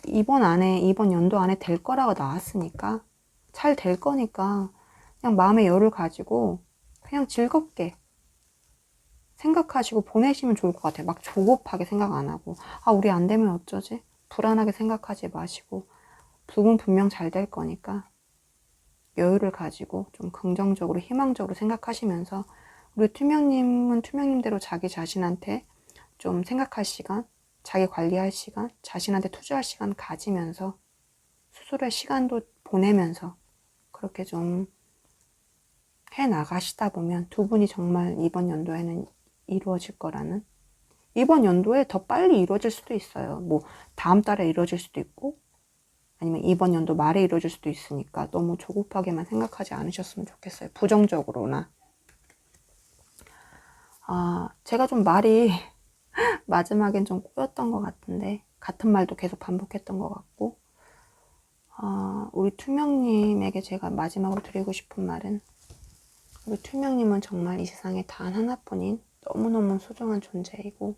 이번 연도 안에 될 거라고 나왔으니까 잘 될 거니까 그냥 마음의 여유를 가지고 그냥 즐겁게 생각하시고 보내시면 좋을 것 같아요. 막 조급하게 생각 안 하고 아 우리 안 되면 어쩌지? 불안하게 생각하지 마시고 두 분 분명 잘 될 거니까 여유를 가지고 좀 긍정적으로 희망적으로 생각하시면서 우리 투명님은 투명님대로 자기 자신한테 좀 생각할 시간, 자기 관리할 시간, 자신한테 투자할 시간 가지면서 스스로의 시간도 보내면서 그렇게 좀 해나가시다 보면 두 분이 정말 이번 연도에는 이루어질 거라는, 이번 연도에 더 빨리 이루어질 수도 있어요. 뭐 다음 달에 이루어질 수도 있고 아니면 이번 연도 말에 이루어질 수도 있으니까 너무 조급하게만 생각하지 않으셨으면 좋겠어요. 부정적으로나. 제가 좀 말이 마지막엔 좀 꼬였던 것 같은데 같은 말도 계속 반복했던 것 같고 우리 투명님에게 제가 마지막으로 드리고 싶은 말은 우리 투명님은 정말 이 세상에 단 하나뿐인 너무너무 소중한 존재이고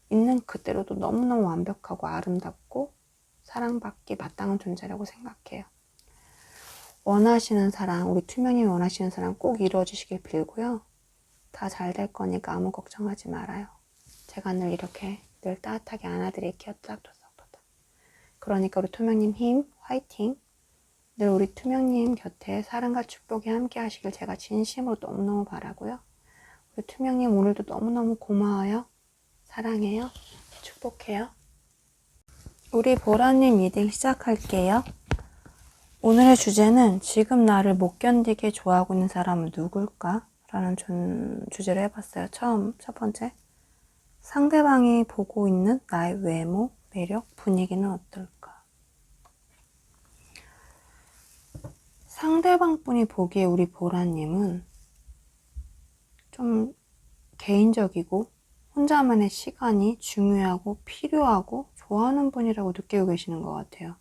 있는 그대로도 너무너무 완벽하고 아름답고 사랑받기 마땅한 존재라고 생각해요. 원하시는 사랑, 우리 투명님이 원하시는 사랑 꼭 이루어지시길 빌고요. 다 잘 될 거니까 아무 걱정하지 말아요. 제가 늘 이렇게 늘 따뜻하게 안아드릴게요. 토닥토닥토닥. 그러니까 우리 투명님 힘, 화이팅! 늘 우리 투명님 곁에 사랑과 축복이 함께 하시길 제가 진심으로 너무너무 바라고요. 우리 투명님 오늘도 너무너무 고마워요. 사랑해요. 축복해요. 우리 보라님 리딩 시작할게요. 오늘의 주제는 지금 나를 못 견디게 좋아하고 있는 사람은 누굴까? 라는 주제를 해봤어요. 첫 번째. 상대방이 보고 있는 나의 외모, 매력, 분위기는 어떨까? 상대방 분이 보기에 우리 보라님은 좀 개인적이고 혼자만의 시간이 중요하고 필요하고 좋아하는 분이라고 느끼고 계시는 것 같아요.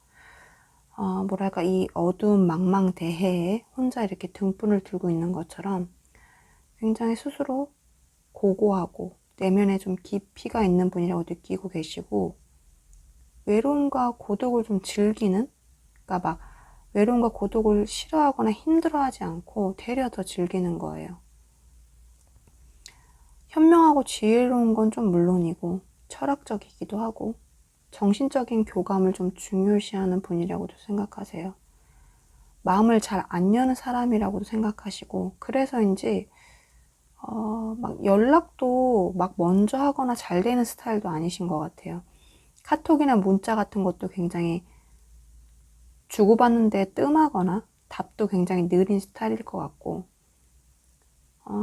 뭐랄까 이 어두운 망망대해에 혼자 이렇게 등불을 들고 있는 것처럼 굉장히 스스로 고고하고 내면에 좀 깊이가 있는 분이라고 느끼고 계시고 외로움과 고독을 좀 즐기는, 그러니까 막 외로움과 고독을 싫어하거나 힘들어하지 않고 되려 더 즐기는 거예요. 현명하고 지혜로운 건 좀 물론이고 철학적이기도 하고 정신적인 교감을 좀 중요시하는 분이라고도 생각하세요. 마음을 잘 안 여는 사람이라고도 생각하시고 그래서인지 막 연락도 막 먼저 하거나 잘 되는 스타일도 아니신 것 같아요. 카톡이나 문자 같은 것도 굉장히 주고받는데 뜸하거나 답도 굉장히 느린 스타일일 것 같고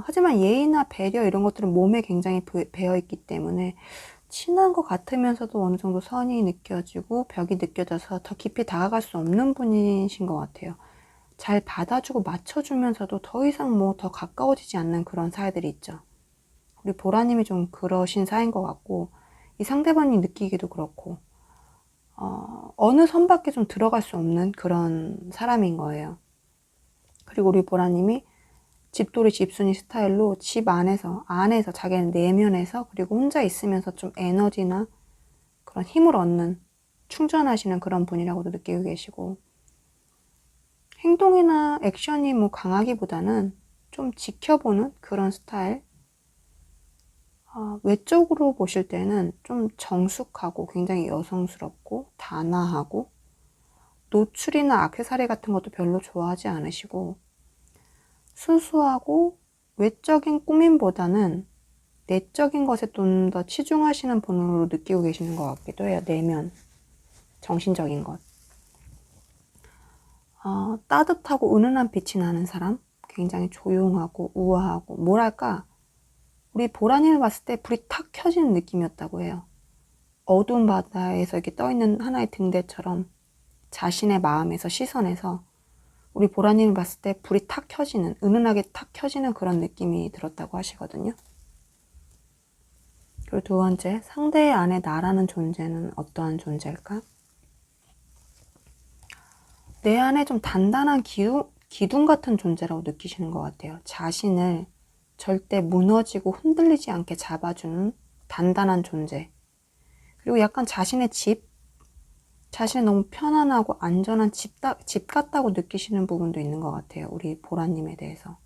하지만 예의나 배려 이런 것들은 몸에 굉장히 배어있기 때문에 친한 것 같으면서도 어느 정도 선이 느껴지고 벽이 느껴져서 더 깊이 다가갈 수 없는 분이신 것 같아요. 잘 받아주고 맞춰주면서도 더 이상 뭐 더 가까워지지 않는 그런 사이들이 있죠. 우리 보라님이 좀 그러신 사이인 것 같고 이 상대방이 느끼기도 그렇고 어느 선밖에 좀 들어갈 수 없는 그런 사람인 거예요. 그리고 우리 보라님이 집돌이 집순이 스타일로 집 안에서 자기는 내면에서 그리고 혼자 있으면서 좀 에너지나 그런 힘을 얻는 충전하시는 그런 분이라고도 느끼고 계시고 행동이나 액션이 뭐 강하기보다는 좀 지켜보는 그런 스타일. 외적으로 보실 때는 좀 정숙하고 굉장히 여성스럽고 단아하고 노출이나 액세서리 같은 것도 별로 좋아하지 않으시고 수수하고 외적인 꾸밈보다는 내적인 것에 좀 더 치중하시는 분으로 느끼고 계시는 것 같기도 해요. 내면, 정신적인 것. 따뜻하고 은은한 빛이 나는 사람, 굉장히 조용하고 우아하고 뭐랄까 우리 보라님을 봤을 때 불이 탁 켜지는 느낌이었다고 해요. 어두운 바다에서 이렇게 떠있는 하나의 등대처럼 자신의 마음에서 시선에서 우리 보라님을 봤을 때 불이 탁 켜지는, 은은하게 탁 켜지는 그런 느낌이 들었다고 하시거든요. 그리고 두 번째, 상대의 안에 나라는 존재는 어떠한 존재일까? 내 안에 좀 단단한 기둥 같은 존재라고 느끼시는 것 같아요. 자신을 절대 무너지고 흔들리지 않게 잡아주는 단단한 존재. 그리고 약간 자신의 집, 자신이 너무 편안하고 안전한 집 같다고 느끼시는 부분도 있는 것 같아요. 우리 보라님에 대해서.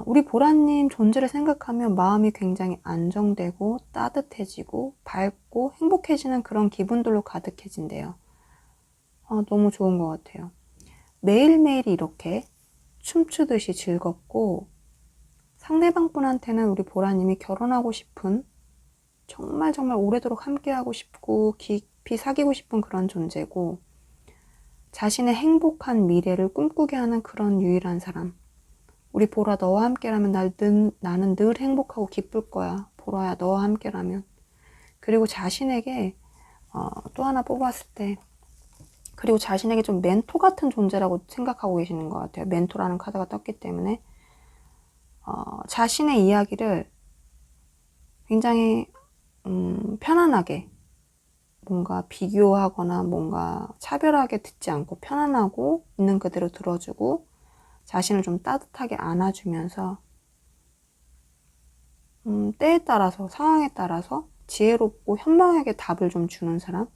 우리 보라님 존재를 생각하면 마음이 굉장히 안정되고 따뜻해지고 밝고 행복해지는 그런 기분들로 가득해진대요. 너무 좋은 것 같아요. 매일매일이 이렇게 춤추듯이 즐겁고 상대방 분한테는 우리 보라님이 결혼하고 싶은 정말 오래도록 함께하고 싶고 깊이 사귀고 싶은 그런 존재고 자신의 행복한 미래를 꿈꾸게 하는 그런 유일한 사람. 우리 보라 너와 함께라면 나는 늘 행복하고 기쁠 거야. 보라야 너와 함께라면. 그리고 자신에게 또 하나 뽑았을 때 그리고 자신에게 좀 멘토 같은 존재라고 생각하고 계시는 것 같아요. 멘토라는 카드가 떴기 때문에 자신의 이야기를 굉장히 편안하게 뭔가 비교하거나 뭔가 차별하게 듣지 않고 편안하고 있는 그대로 들어주고 자신을 좀 따뜻하게 안아주면서 때에 따라서 상황에 따라서 지혜롭고 현명하게 답을 좀 주는 사람,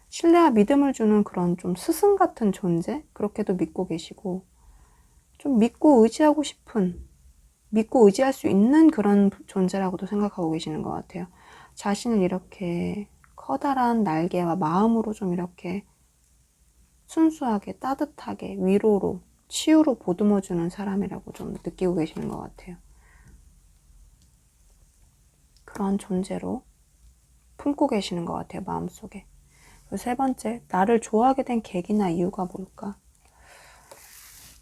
신뢰와 믿음을 주는 그런 좀 스승 같은 존재, 그렇게도 믿고 계시고 좀 믿고 의지하고 싶은, 믿고 의지할 수 있는 그런 존재라고도 생각하고 계시는 것 같아요. 자신을 이렇게 커다란 날개와 마음으로 좀 이렇게 순수하게 따뜻하게 위로로 치유로 보듬어주는 사람이라고 좀 느끼고 계시는 것 같아요. 그런 존재로 품고 계시는 것 같아요. 마음속에. 그리고 세 번째, 나를 좋아하게 된 계기나 이유가 뭘까?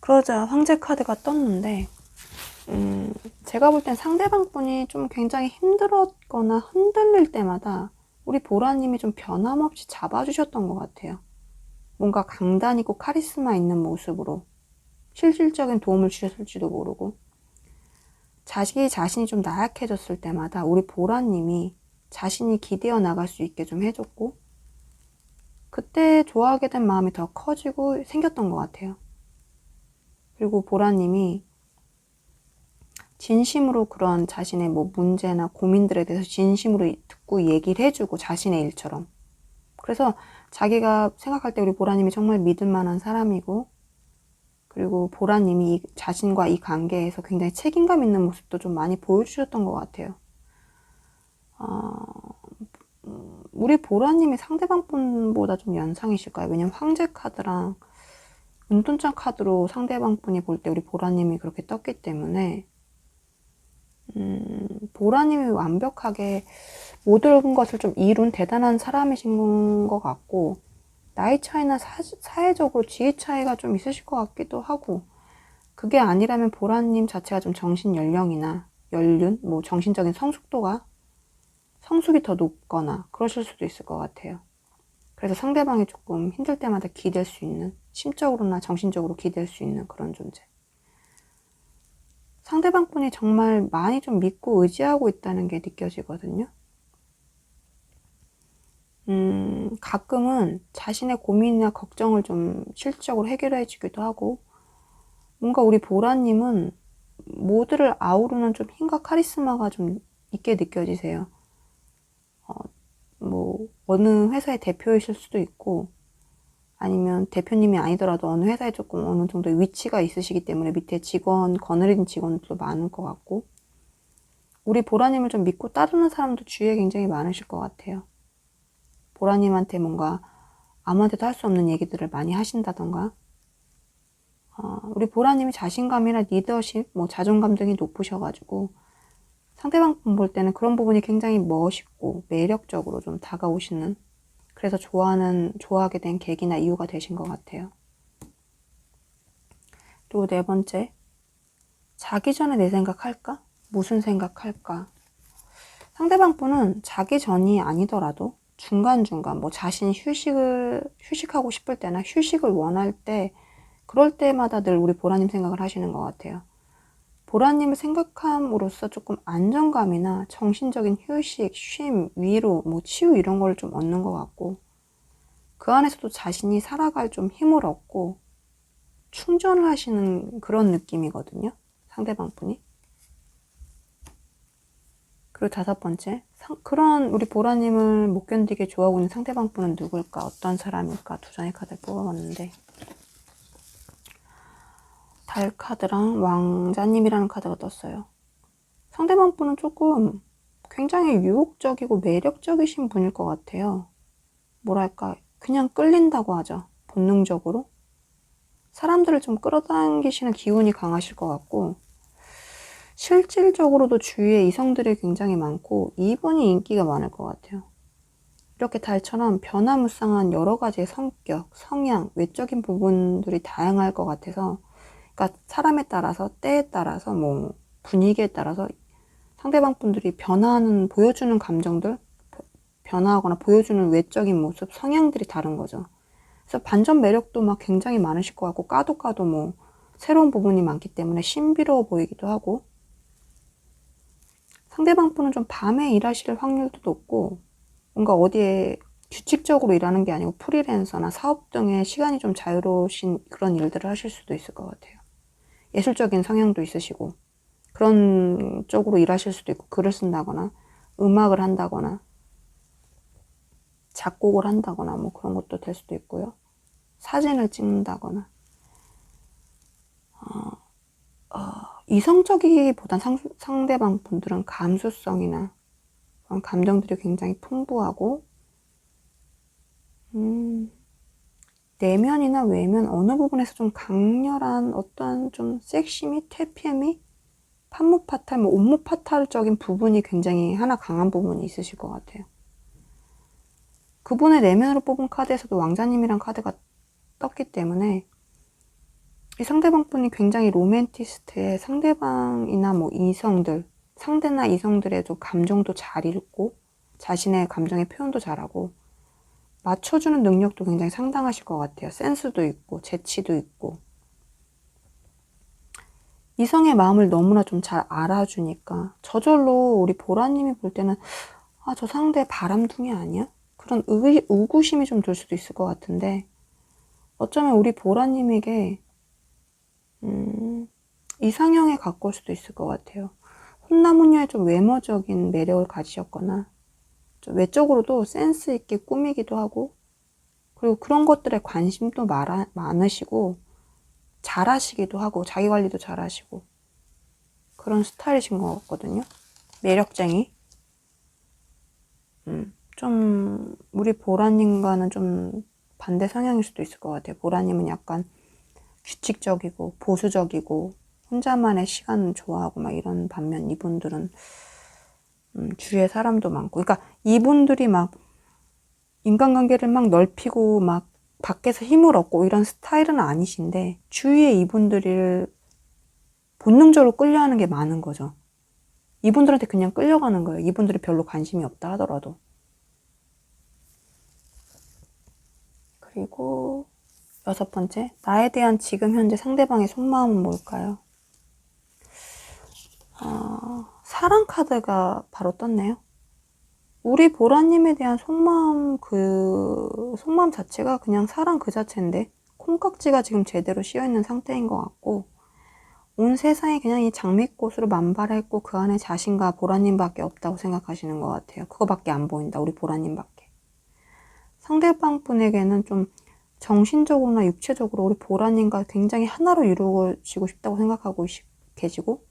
그러자 황제 카드가 떴는데 제가 볼 땐 상대방 분이 좀 굉장히 힘들었거나 흔들릴 때마다 우리 보라님이 좀 변함없이 잡아주셨던 것 같아요. 뭔가 강단 있고 카리스마 있는 모습으로 실질적인 도움을 주셨을지도 모르고 자신이 좀 나약해졌을 때마다 우리 보라님이 자신이 기대어 나갈 수 있게 좀 해줬고 그때 좋아하게 된 마음이 더 커지고 생겼던 것 같아요. 그리고 보라님이 진심으로 그런 자신의 뭐 문제나 고민들에 대해서 진심으로 듣고 얘기를 해주고 자신의 일처럼 그래서 자기가 생각할 때 우리 보라님이 정말 믿을 만한 사람이고 그리고 보라님이 자신과 이 관계에서 굉장히 책임감 있는 모습도 좀 많이 보여주셨던 것 같아요. 우리 보라님이 상대방 분보다 좀 연상이실까요? 왜냐면 황제 카드랑 은둔장 카드로 상대방 분이 볼 때 우리 보라님이 그렇게 떴기 때문에 보라님이 완벽하게 모든 것을 좀 이룬 대단한 사람이신 것 같고 나이 차이나 사회적으로 지위 차이가 좀 있으실 것 같기도 하고 그게 아니라면 보라님 자체가 좀 정신 연령이나 연륜, 뭐 정신적인 성숙이 더 높거나 그러실 수도 있을 것 같아요. 그래서 상대방이 조금 힘들 때마다 기댈 수 있는 심적으로나 정신적으로 기댈 수 있는 그런 존재. 상대방 분이 정말 많이 좀 믿고 의지하고 있다는 게 느껴지거든요. 가끔은 자신의 고민이나 걱정을 좀 실질적으로 해결해 주기도 하고 뭔가 우리 보라님은 모두를 아우르는 좀 힘과 카리스마가 좀 있게 느껴지세요. 뭐 어느 회사의 대표이실 수도 있고 아니면 대표님이 아니더라도 어느 회사에 조금 어느 정도 위치가 있으시기 때문에 밑에 거느린 직원들도 많을 것 같고 우리 보라님을 좀 믿고 따르는 사람도 주위에 굉장히 많으실 것 같아요. 보라님한테 뭔가 아무한테도 할 수 없는 얘기들을 많이 하신다던가 우리 보라님이 자신감이나 리더십, 뭐 자존감 등이 높으셔가지고 상대방 볼 때는 그런 부분이 굉장히 멋있고 매력적으로 좀 다가오시는, 그래서 좋아하게 된 계기나 이유가 되신 것 같아요. 또 네 번째, 자기 전에 내 생각할까? 무슨 생각할까? 상대방 분은 자기 전이 아니더라도 중간중간 뭐 자신이 휴식하고 싶을 때나 휴식을 원할 때, 그럴 때마다 늘 우리 보라님 생각을 하시는 것 같아요. 보라님을 생각함으로써 조금 안정감이나 정신적인 휴식, 쉼, 위로, 뭐 치유 이런 걸 좀 얻는 것 같고, 그 안에서도 자신이 살아갈 좀 힘을 얻고 충전을 하시는 그런 느낌이거든요, 상대방 분이. 그리고 다섯 번째, 그런 우리 보라님을 못 견디게 좋아하고 있는 상대방 분은 누굴까? 어떤 사람일까? 두 장의 카드를 뽑아봤는데, 달 카드랑 왕자님이라는 카드가 떴어요. 상대방 분은 조금 굉장히 유혹적이고 매력적이신 분일 것 같아요. 뭐랄까, 그냥 끌린다고 하죠. 본능적으로. 사람들을 좀 끌어당기시는 기운이 강하실 것 같고, 실질적으로도 주위에 이성들이 굉장히 많고 이분이 인기가 많을 것 같아요. 이렇게 달처럼 변화무쌍한 여러 가지의 성격, 성향, 외적인 부분들이 다양할 것 같아서, 그러니까 사람에 따라서, 때에 따라서, 뭐 분위기에 따라서 상대방 분들이 보여주는 감정들, 변화하거나 보여주는 외적인 모습, 성향들이 다른 거죠. 그래서 반전 매력도 막 굉장히 많으실 것 같고, 까도 뭐 새로운 부분이 많기 때문에 신비로워 보이기도 하고, 상대방 분은 좀 밤에 일하실 확률도 높고, 뭔가 어디에 규칙적으로 일하는 게 아니고 프리랜서나 사업 등의 시간이 좀 자유로우신 그런 일들을 하실 수도 있을 것 같아요. 예술적인 성향도 있으시고 그런 쪽으로 일하실 수도 있고, 글을 쓴다거나 음악을 한다거나 작곡을 한다거나 뭐 그런 것도 될 수도 있고요. 사진을 찍는다거나. 이성적이기보단 상대방 분들은 감수성이나 그런 감정들이 굉장히 풍부하고, 내면이나 외면 어느 부분에서 좀 강렬한 어떤 좀 섹시미, 퇴폐미, 판무파탈, 뭐 옴무파탈적인 부분이 굉장히 하나 강한 부분이 있으실 것 같아요. 그분의 내면으로 뽑은 카드에서도 왕자님이란 카드가 떴기 때문에 이 상대방 분이 굉장히 로맨티스트에 상대방이나 뭐 이성들, 상대나 이성들의 좀 감정도 잘 읽고 자신의 감정의 표현도 잘하고 맞춰주는 능력도 굉장히 상당하실 것 같아요. 센스도 있고 재치도 있고 이성의 마음을 너무나 좀 잘 알아주니까 저절로 우리 보라님이 볼 때는 저 상대 바람둥이 아니야? 그런 의구심이 좀 들 수도 있을 것 같은데, 어쩌면 우리 보라님에게 이상형에 가까울 수도 있을 것 같아요. 혼나무녀의 좀 외모적인 매력을 가지셨거나 좀 외적으로도 센스 있게 꾸미기도 하고, 그리고 그런 것들에 관심도 많으시고 잘하시기도 하고 자기 관리도 잘하시고 그런 스타일이신 것 같거든요. 매력쟁이. 좀 우리 보라님과는 좀 반대 성향일 수도 있을 것 같아요. 보라님은 약간 규칙적이고 보수적이고 혼자만의 시간을 좋아하고 막 이런 반면, 이분들은 주위에 사람도 많고, 그러니까 이분들이 막 인간관계를 막 넓히고 막 밖에서 힘을 얻고 이런 스타일은 아니신데, 주위에 이분들을 본능적으로 끌려하는 게 많은 거죠. 이분들한테 그냥 끌려가는 거예요. 이분들이 별로 관심이 없다 하더라도. 그리고 여섯 번째, 나에 대한 지금 현재 상대방의 속마음은 뭘까요? 사랑 카드가 바로 떴네요. 우리 보라님에 대한 속마음 자체가 그냥 사랑 그 자체인데, 콩깍지가 지금 제대로 씌어있는 상태인 것 같고, 온 세상이 그냥 이 장미꽃으로 만발했고 그 안에 자신과 보라님밖에 없다고 생각하시는 것 같아요. 그거밖에 안 보인다, 우리 보라님밖에. 상대방 분에게는 좀 정신적으로나 육체적으로 우리 보라님과 굉장히 하나로 이루어지고 싶다고 생각하고 계시고,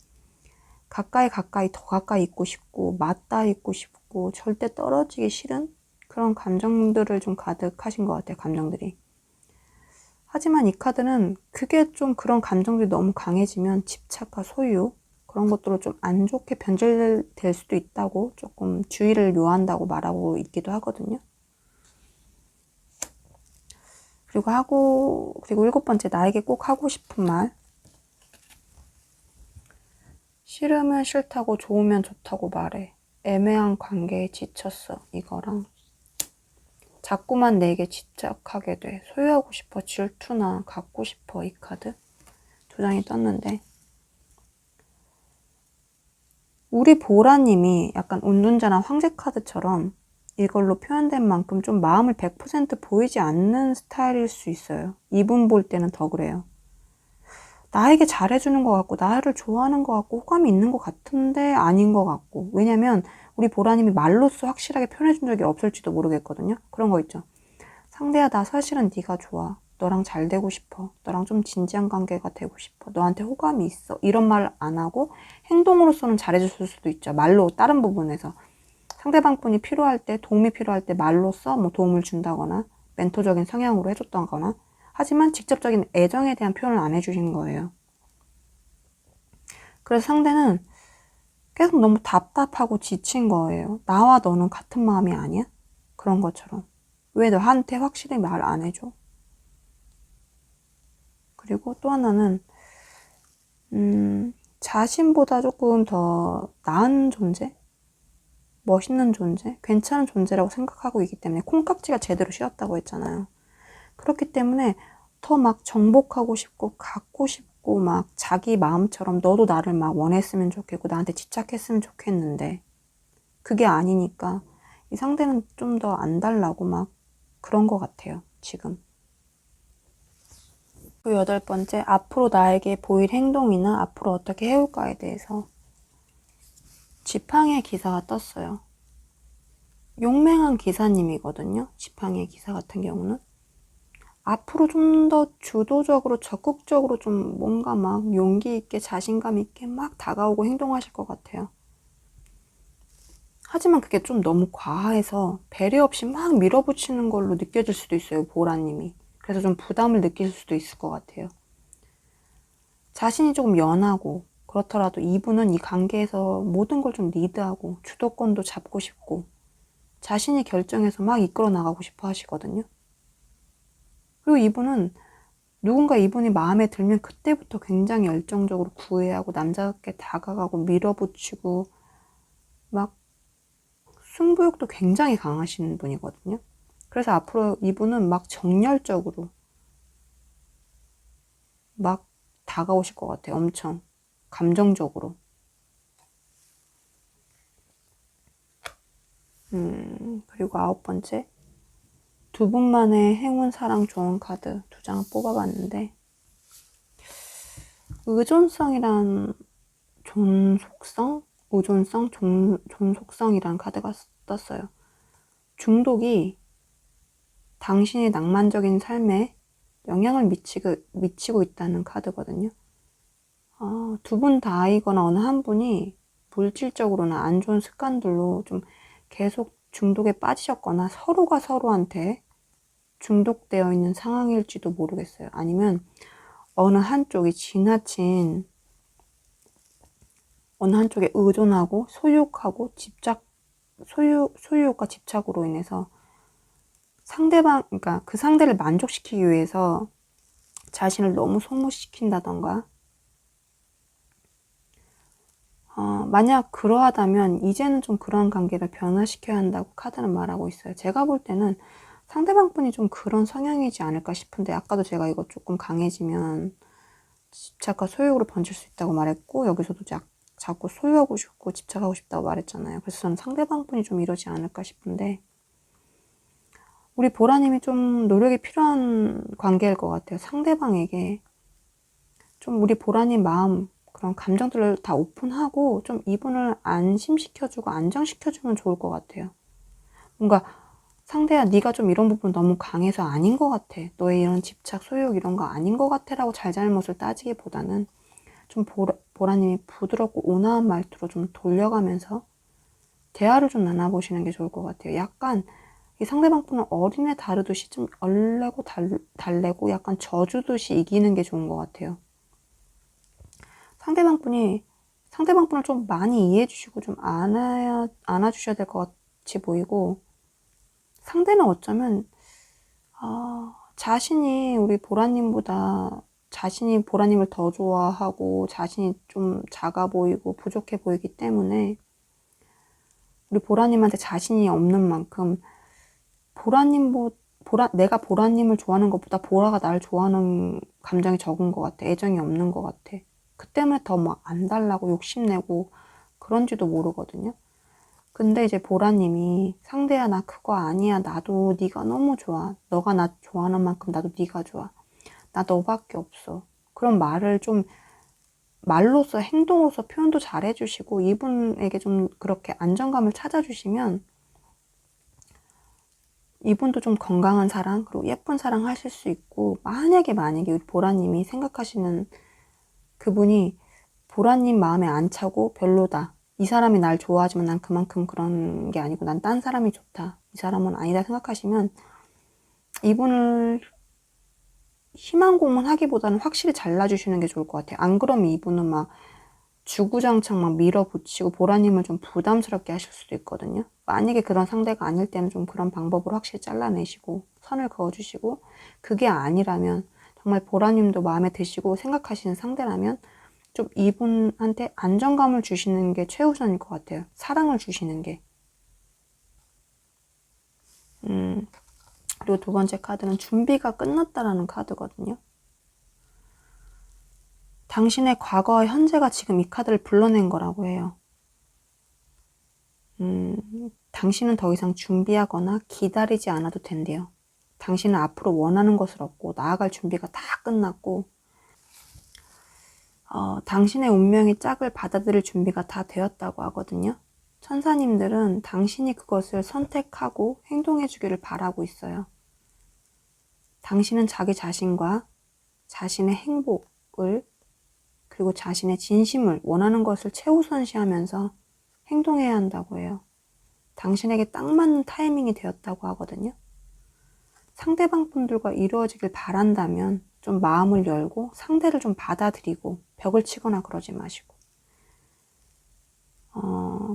가까이 더 가까이 있고 싶고 맞닿아 있고 싶고 절대 떨어지기 싫은 그런 감정들을 좀 가득하신 것 같아요. 감정들이. 하지만 이 카드는 그게 좀 그런 감정들이 너무 강해지면 집착과 소유, 그런 것들로 좀 안 좋게 변질될 수도 있다고 조금 주의를 요한다고 말하고 있기도 하거든요. 그리고 7번째, 나에게 꼭 하고 싶은 말. 싫으면 싫다고 좋으면 좋다고 말해. 애매한 관계에 지쳤어. 이거랑 자꾸만 내게 집착하게 돼. 소유하고 싶어. 질투나 갖고 싶어. 이 카드 두 장이 떴는데 우리 보라님이 약간 운둔자나 황제 카드처럼 이걸로 표현된 만큼 좀 마음을 100% 보이지 않는 스타일일 수 있어요. 이분 볼 때는 더 그래요. 나에게 잘해주는 것 같고 나를 좋아하는 것 같고 호감이 있는 것 같은데 아닌 것 같고. 왜냐면 우리 보라님이 말로써 확실하게 표현해준 적이 없을지도 모르겠거든요. 그런 거 있죠. 상대야, 나 사실은 네가 좋아. 너랑 잘 되고 싶어. 너랑 좀 진지한 관계가 되고 싶어. 너한테 호감이 있어. 이런 말 안 하고 행동으로서는 잘해줬을 수도 있죠. 말로 다른 부분에서 상대방 분이 필요할 때, 도움이 필요할 때 말로써 뭐 도움을 준다거나 멘토적인 성향으로 해줬다거나. 하지만 직접적인 애정에 대한 표현을 안 해주신 거예요. 그래서 상대는 계속 너무 답답하고 지친 거예요. 나와 너는 같은 마음이 아니야? 그런 것처럼. 왜 너한테 확실히 말 안 해줘? 그리고 또 하나는 자신보다 조금 더 나은 존재? 멋있는 존재? 괜찮은 존재라고 생각하고 있기 때문에 콩깍지가 제대로 씌었다고 했잖아요. 그렇기 때문에 더 막 정복하고 싶고 갖고 싶고 막 자기 마음처럼 너도 나를 막 원했으면 좋겠고 나한테 집착했으면 좋겠는데 그게 아니니까 이 상대는 좀 더 안 달라고 막 그런 것 같아요. 지금. 그리고 8번째, 앞으로 나에게 보일 행동이나 앞으로 어떻게 해올까에 대해서 지팡이의 기사가 떴어요. 용맹한 기사님이거든요. 지팡이의 기사 같은 경우는. 앞으로 좀 더 주도적으로 적극적으로 좀 뭔가 막 용기 있게 자신감 있게 막 다가오고 행동하실 것 같아요. 하지만 그게 좀 너무 과해서 배려 없이 막 밀어붙이는 걸로 느껴질 수도 있어요. 보라님이. 그래서 좀 부담을 느낄 수도 있을 것 같아요. 자신이 조금 연하고 그렇더라도 이분은 이 관계에서 모든 걸 좀 리드하고 주도권도 잡고 싶고 자신이 결정해서 막 이끌어 나가고 싶어 하시거든요. 그리고 이분은 누군가 이분이 마음에 들면 그때부터 굉장히 열정적으로 구애하고 남자답게 다가가고 밀어붙이고 막 승부욕도 굉장히 강하신 분이거든요. 그래서 앞으로 이분은 막 정열적으로 막 다가오실 것 같아요. 엄청 감정적으로. 그리고 9번째, 두 분만의 행운, 사랑, 좋은 카드 두 장을 뽑아봤는데 의존성이란 존속성? 의존성? 존속성이란 카드가 떴어요. 중독이 당신의 낭만적인 삶에 영향을 미치고 있다는 카드거든요. 두 분 다이거나 어느 한 분이 물질적으로나 안 좋은 습관들로 좀 계속 중독에 빠지셨거나 서로가 서로한테 중독되어 있는 상황일지도 모르겠어요. 아니면 어느 한쪽이 지나친 어느 한쪽에 의존하고 소유욕하고 소유욕과 집착으로 인해서 그러니까 그 상대를 만족시키기 위해서 자신을 너무 소모시킨다던가 만약 그러하다면 이제는 좀 그런 관계를 변화시켜야 한다고 카드는 말하고 있어요. 제가 볼 때는 상대방 분이 좀 그런 성향이지 않을까 싶은데 아까도 제가 이거 조금 강해지면 집착과 소유욕으로 번질 수 있다고 말했고 여기서도 자꾸 소유하고 싶고 집착하고 싶다고 말했잖아요. 그래서 저는 상대방 분이 좀 이러지 않을까 싶은데 우리 보라님이 좀 노력이 필요한 관계일 것 같아요. 상대방에게 좀 우리 보라님 마음 그런 감정들을 다 오픈하고 좀 이분을 안심시켜주고 안정시켜주면 좋을 것 같아요. 뭔가 상대야 네가 좀 이런 부분 너무 강해서 아닌 것 같아. 너의 이런 집착, 소유욕 이런 거 아닌 것 같아 라고 잘잘못을 따지기보다는 좀 보라님이 부드럽고 온화한 말투로 좀 돌려가면서 대화를 좀 나눠보시는 게 좋을 것 같아요. 약간 이 상대방 분은 어린애 다루듯이 좀 얼레고 달래고 약간 져주듯이 이기는 게 좋은 것 같아요. 상대방 분이 상대방 분을 좀 많이 이해해 주시고 좀 안아주셔야 될 것 같이 보이고, 상대는 어쩌면 자신이 우리 보라님보다 자신이 보라님을 더 좋아하고 자신이 좀 작아 보이고 부족해 보이기 때문에 우리 보라님한테 자신이 없는 만큼 내가 보라님을 좋아하는 것보다 보라가 나를 좋아하는 감정이 적은 것 같아. 애정이 없는 것 같아. 그 때문에 더 막 안달나고 욕심내고 그런지도 모르거든요. 근데 이제 보라님이 상대야 나 그거 아니야. 나도 네가 너무 좋아. 너가 나 좋아하는 만큼 나도 네가 좋아. 나 너밖에 없어. 그런 말을 좀 말로써 행동으로서 표현도 잘 해주시고 이분에게 좀 그렇게 안정감을 찾아주시면 이분도 좀 건강한 사랑 그리고 예쁜 사랑 하실 수 있고, 만약에 우리 보라님이 생각하시는 그분이 보라님 마음에 안 차고 별로다, 이 사람이 날 좋아하지만 난 그만큼 그런 게 아니고 난 딴 사람이 좋다, 이 사람은 아니다 생각하시면 이분을 희망 고문하기보다는 확실히 잘라주시는 게 좋을 것 같아요. 안 그러면 이분은 막 주구장창 막 밀어붙이고 보라님을 좀 부담스럽게 하실 수도 있거든요. 만약에 그런 상대가 아닐 때는 좀 그런 방법으로 확실히 잘라내시고 선을 그어주시고, 그게 아니라면 정말 보라님도 마음에 드시고 생각하시는 상대라면 좀 이분한테 안정감을 주시는 게 최우선일 것 같아요. 사랑을 주시는 게. 그리고 두 번째 카드는 준비가 끝났다라는 카드거든요. 당신의 과거와 현재가 지금 이 카드를 불러낸 거라고 해요. 당신은 더 이상 준비하거나 기다리지 않아도 된대요. 당신은 앞으로 원하는 것을 얻고 나아갈 준비가 다 끝났고, 당신의 운명의 짝을 받아들일 준비가 다 되었다고 하거든요. 천사님들은 당신이 그것을 선택하고 행동해 주기를 바라고 있어요. 당신은 자기 자신과 자신의 행복을 그리고 자신의 진심을 원하는 것을 최우선시하면서 행동해야 한다고 해요. 당신에게 딱 맞는 타이밍이 되었다고 하거든요. 상대방 분들과 이루어지길 바란다면 좀 마음을 열고 상대를 좀 받아들이고 벽을 치거나 그러지 마시고,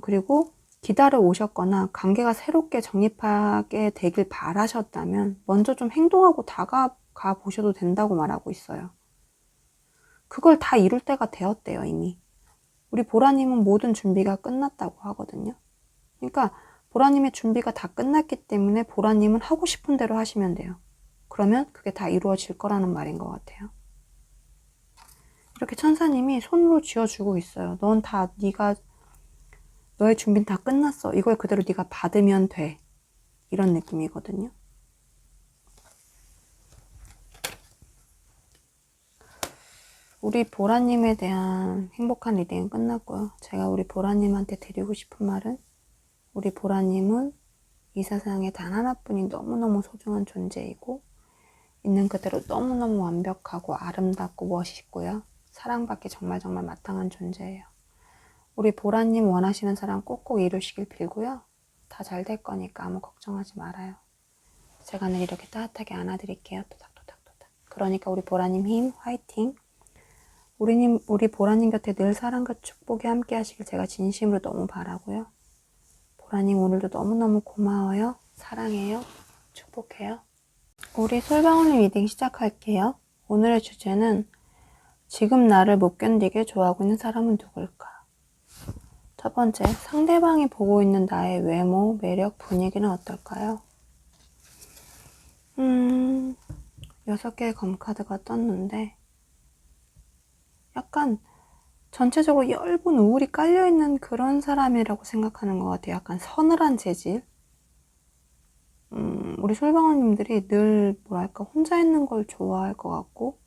그리고 기다려 오셨거나 관계가 새롭게 정립하게 되길 바라셨다면 먼저 좀 행동하고 다가가 보셔도 된다고 말하고 있어요. 그걸 다 이룰 때가 되었대요, 이미. 우리 보라님은 모든 준비가 끝났다고 하거든요. 그러니까 보라님의 준비가 다 끝났기 때문에 보라님은 하고 싶은 대로 하시면 돼요. 그러면 그게 다 이루어질 거라는 말인 것 같아요. 이렇게 천사님이 손으로 쥐어주고 있어요. 넌 다 너의 준비는 다 끝났어. 이걸 그대로 네가 받으면 돼. 이런 느낌이거든요. 우리 보라님에 대한 행복한 리딩은 끝났고요. 제가 우리 보라님한테 드리고 싶은 말은, 우리 보라님은 이 세상에 단 하나뿐인 너무너무 소중한 존재이고 있는 그대로 너무너무 완벽하고 아름답고 멋있고요. 사랑받기 정말 마땅한 존재예요. 우리 보라님 원하시는 사랑 꼭꼭 이루시길 빌고요. 다 잘 될 거니까 아무 걱정하지 말아요. 제가 늘 이렇게 따뜻하게 안아드릴게요. 토닥토닥토닥. 그러니까 우리 보라님 힘, 화이팅! 우리 보라님 곁에 늘 사랑과 축복이 함께 하시길 제가 진심으로 너무 바라고요. 보라님 오늘도 너무너무 고마워요. 사랑해요. 축복해요. 우리 솔방울님 리딩 시작할게요. 오늘의 주제는 지금 나를 못 견디게 좋아하고 있는 사람은 누굴까? 첫 번째, 상대방이 보고 있는 나의 외모, 매력, 분위기는 어떨까요? 6개의 검카드가 떴는데 약간 전체적으로 엷은 우울이 깔려있는 그런 사람이라고 생각하는 것 같아요. 약간 서늘한 재질. 우리 솔방울님들이 늘 뭐랄까 혼자 있는 걸 좋아할 것 같고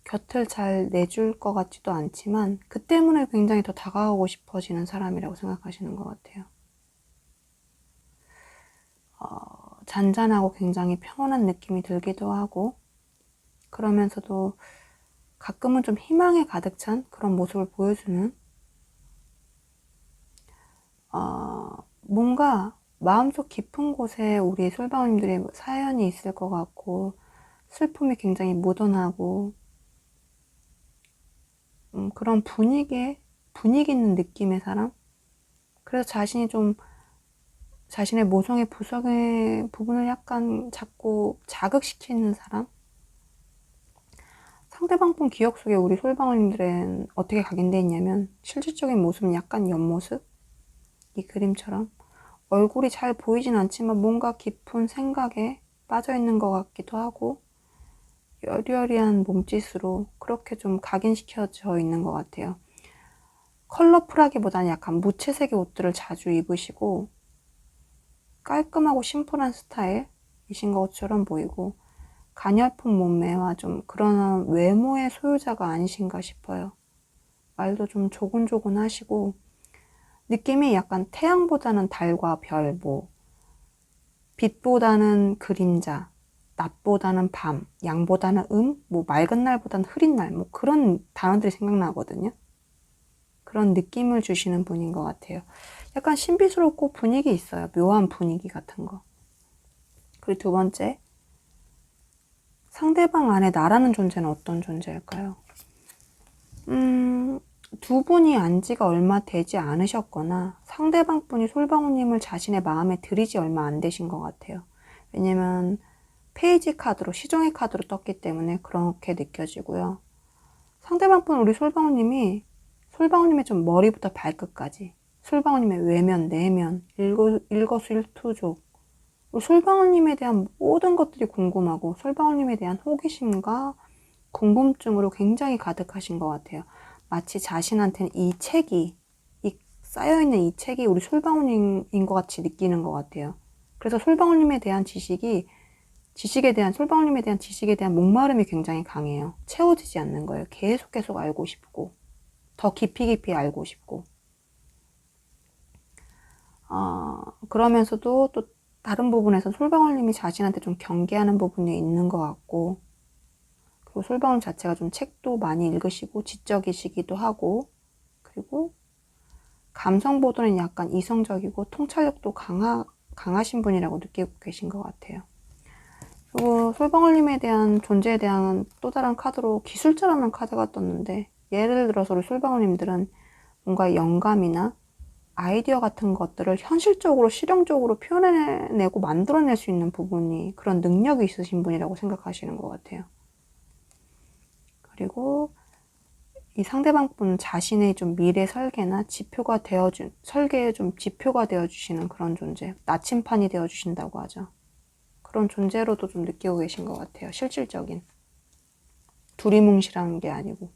곁을 잘 내줄 것 같지도 않지만 그 때문에 굉장히 더 다가가고 싶어지는 사람이라고 생각하시는 것 같아요. 잔잔하고 굉장히 평온한 느낌이 들기도 하고, 그러면서도 가끔은 좀 희망에 가득 찬 그런 모습을 보여주는, 뭔가 마음속 깊은 곳에 우리 솔방울님들의 사연이 있을 것 같고 슬픔이 굉장히 묻어나고 그런 분위기에 분위기 있는 느낌의 사람? 그래서 자신의 모성의 부성의 부분을 약간 자꾸 자극시키는 사람? 상대방 분 기억 속에 우리 솔방울님들은 어떻게 각인되어 있냐면 실질적인 모습은 약간 옆모습? 이 그림처럼 얼굴이 잘 보이진 않지만 뭔가 깊은 생각에 빠져있는 것 같기도 하고 여리여리한 몸짓으로 그렇게 좀 각인시켜져 있는 것 같아요. 컬러풀하기보다는 약간 무채색의 옷들을 자주 입으시고 깔끔하고 심플한 스타일이신 것처럼 보이고 가냘픈 몸매와 좀 그런 외모의 소유자가 아니신가 싶어요. 말도 좀 조곤조곤 하시고 느낌이 약간 태양보다는 달과 별, 빛보다는 그림자, 낮보다는 밤, 양보다는 맑은 날보다는 흐린 날, 그런 단어들이 생각나거든요. 그런 느낌을 주시는 분인 것 같아요. 약간 신비스럽고 분위기 있어요. 묘한 분위기 같은 거. 그리고 두 번째, 상대방 안에 나라는 존재는 어떤 존재일까요? 두 분이 안지가 얼마 되지 않으셨거나 상대방 분이 솔방울님을 자신의 마음에 들이지 얼마 안 되신 것 같아요. 왜냐면 페이지 카드로, 시종의 카드로 떴기 때문에 그렇게 느껴지고요. 상대방 분 우리 솔방울님이 솔방울님의 좀 머리부터 발끝까지 솔방울님의 외면, 내면, 일거수일투족 솔방울님에 대한 모든 것들이 궁금하고 솔방울님에 대한 호기심과 궁금증으로 굉장히 가득하신 것 같아요. 마치 자신한테는 이 쌓여있는 이 책이 우리 솔방울님인 것 같이 느끼는 것 같아요. 그래서 솔방울님에 대한 솔방울님에 대한 지식에 대한 목마름이 굉장히 강해요. 채워지지 않는 거예요. 계속 알고 싶고, 더 깊이 알고 싶고. 그러면서도 또 다른 부분에서 솔방울님이 자신한테 좀 경계하는 부분이 있는 것 같고, 그리고 솔방울 자체가 좀 책도 많이 읽으시고 지적이시기도 하고 그리고 감성보다는 약간 이성적이고 통찰력도 강하신 분이라고 느끼고 계신 것 같아요. 그리고 솔방울님에 대한 존재에 대한 또 다른 카드로 기술자라는 카드가 떴는데 예를 들어서 우리 솔방울님들은 뭔가 영감이나 아이디어 같은 것들을 현실적으로 실용적으로 표현해내고 만들어낼 수 있는 부분이 그런 능력이 있으신 분이라고 생각하시는 것 같아요. 그리고 이 상대방 분 자신의 좀 미래 설계나 설계에 좀 지표가 되어주시는 그런 존재, 나침판이 되어주신다고 하죠. 그런 존재로도 좀 느끼고 계신 것 같아요. 실질적인. 두리뭉실한 게 아니고.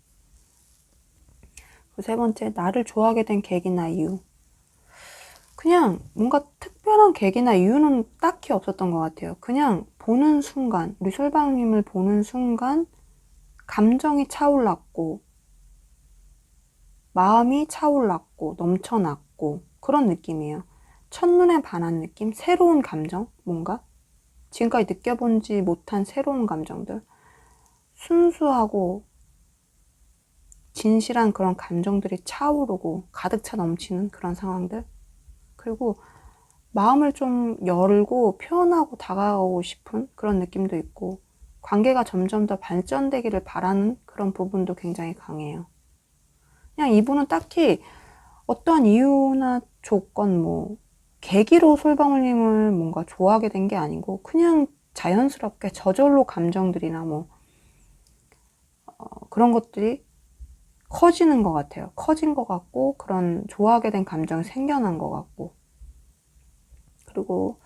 그 세 번째, 나를 좋아하게 된 계기나 이유. 그냥 뭔가 특별한 계기나 이유는 딱히 없었던 것 같아요. 그냥 보는 순간, 우리 솔방님을 보는 순간 감정이 차올랐고 마음이 차올랐고 넘쳐났고 그런 느낌이에요. 첫눈에 반한 느낌? 새로운 감정? 뭔가? 지금까지 느껴보지 못한 새로운 감정들. 순수하고 진실한 그런 감정들이 차오르고 가득 차 넘치는 그런 상황들. 그리고 마음을 좀 열고 표현하고 다가가고 싶은 그런 느낌도 있고 관계가 점점 더 발전되기를 바라는 그런 부분도 굉장히 강해요. 그냥 이분은 딱히 어떠한 이유나 조건, 계기로 솔방울님을 뭔가 좋아하게 된 게 아니고 그냥 자연스럽게 저절로 감정들이나 그런 것들이 커지는 것 같아요. 커진 것 같고 그런 좋아하게 된 감정이 생겨난 것 같고. 그리고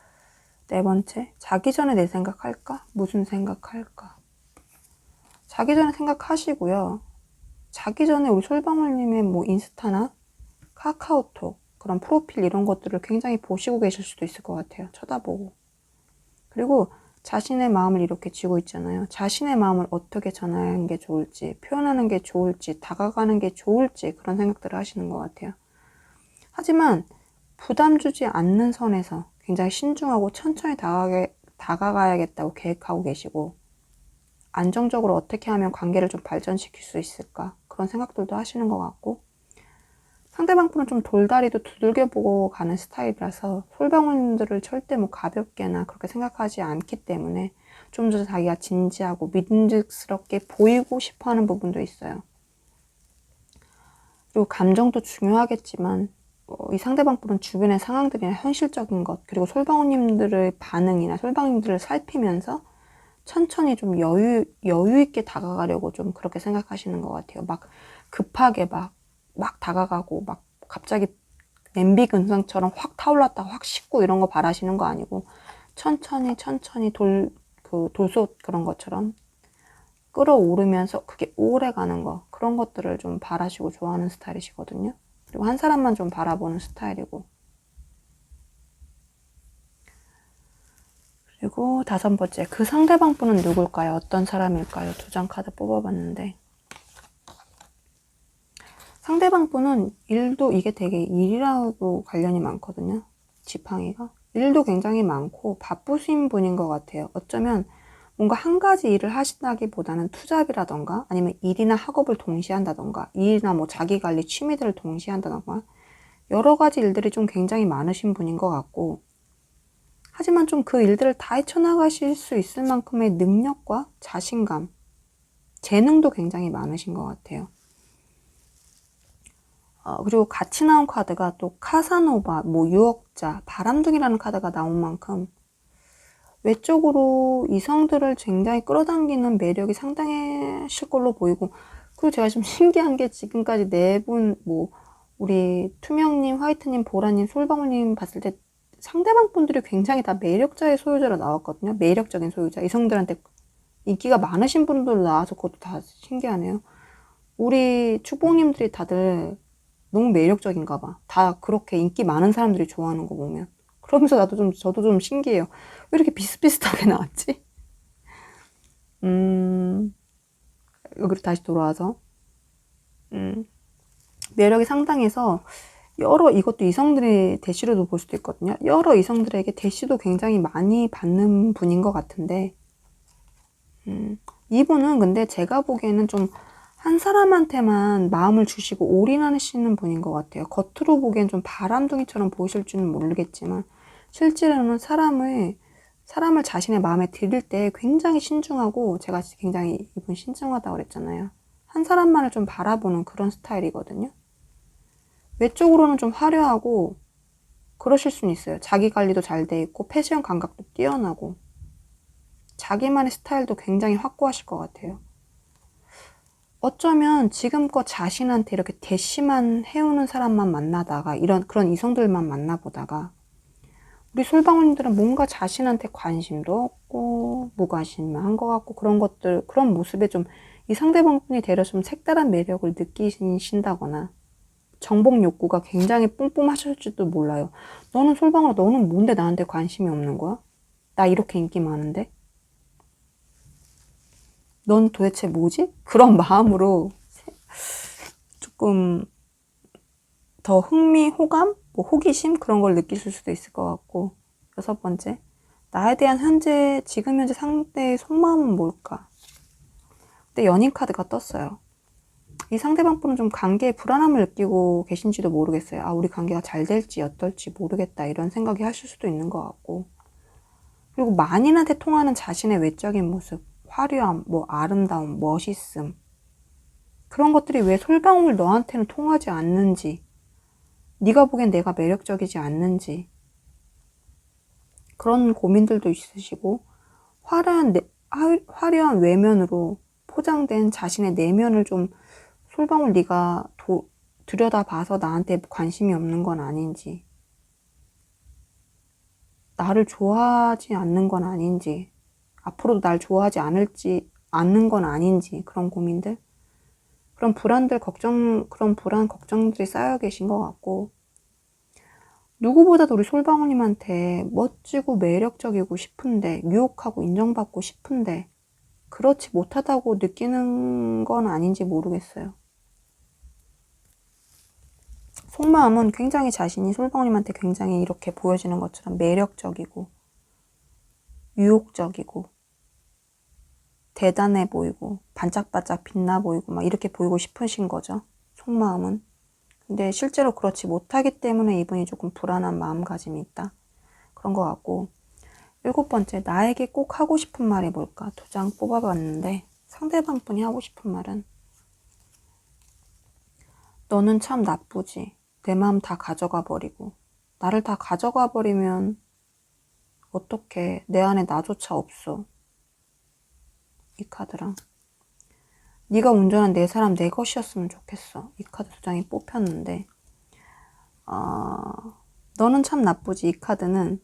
네 번째, 자기 전에 내 생각할까? 무슨 생각할까? 자기 전에 생각하시고요. 자기 전에 우리 솔방울님의 인스타나 카카오톡 그런 프로필 이런 것들을 굉장히 보시고 계실 수도 있을 것 같아요. 쳐다보고. 그리고 자신의 마음을 이렇게 쥐고 있잖아요. 자신의 마음을 어떻게 전하는 게 좋을지, 표현하는 게 좋을지, 다가가는 게 좋을지 그런 생각들을 하시는 것 같아요. 하지만 부담 주지 않는 선에서 굉장히 신중하고 천천히 다가가야겠다고 계획하고 계시고 안정적으로 어떻게 하면 관계를 좀 발전시킬 수 있을까 그런 생각들도 하시는 것 같고 상대방 분은 좀 돌다리도 두들겨보고 가는 스타일이라서 솔방울들을 절대 가볍게나 그렇게 생각하지 않기 때문에 좀 더 자기가 진지하고 믿음직스럽게 보이고 싶어하는 부분도 있어요. 그리고 감정도 중요하겠지만 이 상대방 분은 주변의 상황들이나 현실적인 것, 그리고 솔방울님들의 반응이나 솔방울님들을 살피면서 천천히 좀 여유 있게 다가가려고 좀 그렇게 생각하시는 것 같아요. 막 급하게 막 다가가고 막 갑자기 냄비 근성처럼 확 타올랐다 확 식고 이런 거 바라시는 거 아니고 천천히 돌솥 그런 것처럼 끌어오르면서 그게 오래 가는 거, 그런 것들을 좀 바라시고 좋아하는 스타일이시거든요. 그리고 한 사람만 좀 바라보는 스타일이고. 그리고 5번째, 그 상대방 분은 누굴까요? 어떤 사람일까요? 2장 카드 뽑아봤는데, 상대방 분은 일도, 이게 되게 일이라고 관련이 많거든요. 지팡이가. 일도 굉장히 많고 바쁘신 분인 것 같아요. 어쩌면 뭔가 한 가지 일을 하신다기보다는 투잡이라던가 아니면 일이나 학업을 동시에 한다던가 일이나 뭐 자기관리 취미들을 동시에 한다던가 여러 가지 일들이 좀 굉장히 많으신 분인 것 같고, 하지만 좀 그 일들을 다 헤쳐나가실 수 있을 만큼의 능력과 자신감, 재능도 굉장히 많으신 것 같아요. 그리고 같이 나온 카드가 또 카사노바, 뭐 유혹자, 바람둥이라는 카드가 나온 만큼 외적으로 이성들을 굉장히 끌어당기는 매력이 상당하실 걸로 보이고, 그리고 제가 좀 신기한 게 지금까지 4분, 뭐 우리 투명님, 화이트님, 보라님, 솔방울님 봤을 때 상대방 분들이 굉장히 다 매력자의 소유자로 나왔거든요. 매력적인 소유자, 이성들한테 인기가 많으신 분들 나와서 그것도 다 신기하네요. 우리 축복님들이 다들 너무 매력적인가 봐. 다 그렇게 인기 많은 사람들이 좋아하는 거 보면. 그러면서 저도 좀 신기해요. 왜 이렇게 비슷비슷하게 나왔지? 여기로 다시 돌아와서. 매력이 상당해서 이것도 이성들의 대시로도 볼 수도 있거든요. 여러 이성들에게 대시도 굉장히 많이 받는 분인 것 같은데, 이분은 근데 제가 보기에는 좀 한 사람한테만 마음을 주시고 올인하시는 분인 것 같아요. 겉으로 보기엔 좀 바람둥이처럼 보이실지는 모르겠지만 실제로는 사람을 자신의 마음에 들일 때 굉장히 신중하고, 제가 굉장히 이분 신중하다고 그랬잖아요. 한 사람만을 좀 바라보는 그런 스타일이거든요. 외적으로는 좀 화려하고 그러실 수는 있어요. 자기 관리도 잘 돼 있고 패션 감각도 뛰어나고 자기만의 스타일도 굉장히 확고하실 것 같아요. 어쩌면 지금껏 자신한테 이렇게 대시만 해오는 사람만 만나다가 그런 이성들만 만나보다가 우리 솔방울님들은 뭔가 자신한테 관심도 없고 무관심한 것 같고 그런 모습에 좀 이 상대방분이 되려 좀 색다른 매력을 느끼신다거나 정복 욕구가 굉장히 뿜뿜하실지도 몰라요. 너는 솔방울아, 너는 뭔데 나한테 관심이 없는 거야? 나 이렇게 인기 많은데? 넌 도대체 뭐지? 그런 마음으로 조금 더 호감? 뭐 호기심? 그런 걸 느끼실 수도 있을 것 같고. 6번째, 나에 대한 지금 현재 상대의 속마음은 뭘까? 근데 연인 카드가 떴어요. 이 상대방 분은 좀 관계에 불안함을 느끼고 계신지도 모르겠어요. 우리 관계가 잘 될지 어떨지 모르겠다, 이런 생각이 하실 수도 있는 것 같고. 그리고 만인한테 통하는 자신의 외적인 모습, 화려함, 뭐 아름다움, 멋있음, 그런 것들이 왜 솔방울 너한테는 통하지 않는지, 네가 보기엔 내가 매력적이지 않는지, 그런 고민들도 있으시고, 화려한 외면으로 포장된 자신의 내면을 좀 솔방울 네가 들여다봐서 나한테 관심이 없는 건 아닌지, 나를 좋아하지 않는 건 아닌지, 앞으로도 날 좋아하지 않는 건 아닌지, 그런 고민들, 그런 불안 걱정들이 쌓여 계신 것 같고, 누구보다도 우리 솔방울님한테 멋지고 매력적이고 싶은데, 유혹하고 인정받고 싶은데 그렇지 못하다고 느끼는 건 아닌지 모르겠어요. 속마음은 굉장히 자신이 솔방울님한테 굉장히 이렇게 보여지는 것처럼 매력적이고 유혹적이고 대단해 보이고 반짝반짝 빛나 보이고 막 이렇게 보이고 싶으신 거죠. 속마음은. 근데 실제로 그렇지 못하기 때문에 이분이 조금 불안한 마음가짐이 있다, 그런 것 같고. 7번째, 나에게 꼭 하고 싶은 말이 뭘까? 2장 뽑아봤는데 상대방 분이 하고 싶은 말은 너는 참 나쁘지. 내 마음 다 가져가 버리고. 나를 다 가져가 버리면 어떡해. 내 안에 나조차 없어. 이 카드랑. 네가 운전한 내 사람 내 것이었으면 좋겠어. 이 카드 2장이 뽑혔는데 너는 참 나쁘지. 이 카드는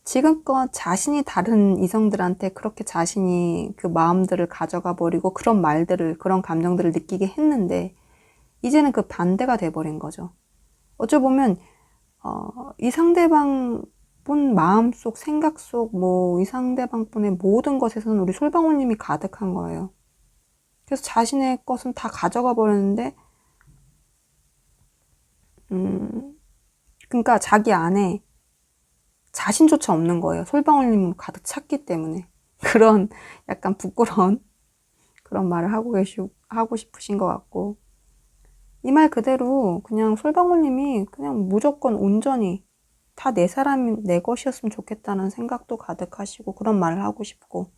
지금껏 자신이 다른 이성들한테 그렇게 자신이 그 마음들을 가져가 버리고 그런 말들을, 그런 감정들을 느끼게 했는데 이제는 그 반대가 돼버린 거죠. 어쩌보면 이 상대방 분 마음속, 생각 속, 이 상대방 분의 모든 것에서는 우리 솔방울님이 가득한 거예요. 그래서 자신의 것은 다 가져가 버렸는데 그러니까 자기 안에 자신조차 없는 거예요. 솔방울님은 가득 찼기 때문에. 그런 약간 부끄러운 그런 말을 하고 싶으신 것 같고, 이 말 그대로 그냥 솔방울님이 그냥 무조건 온전히 다 내 사람이 내 것이었으면 좋겠다는 생각도 가득하시고 그런 말을 하고 싶고,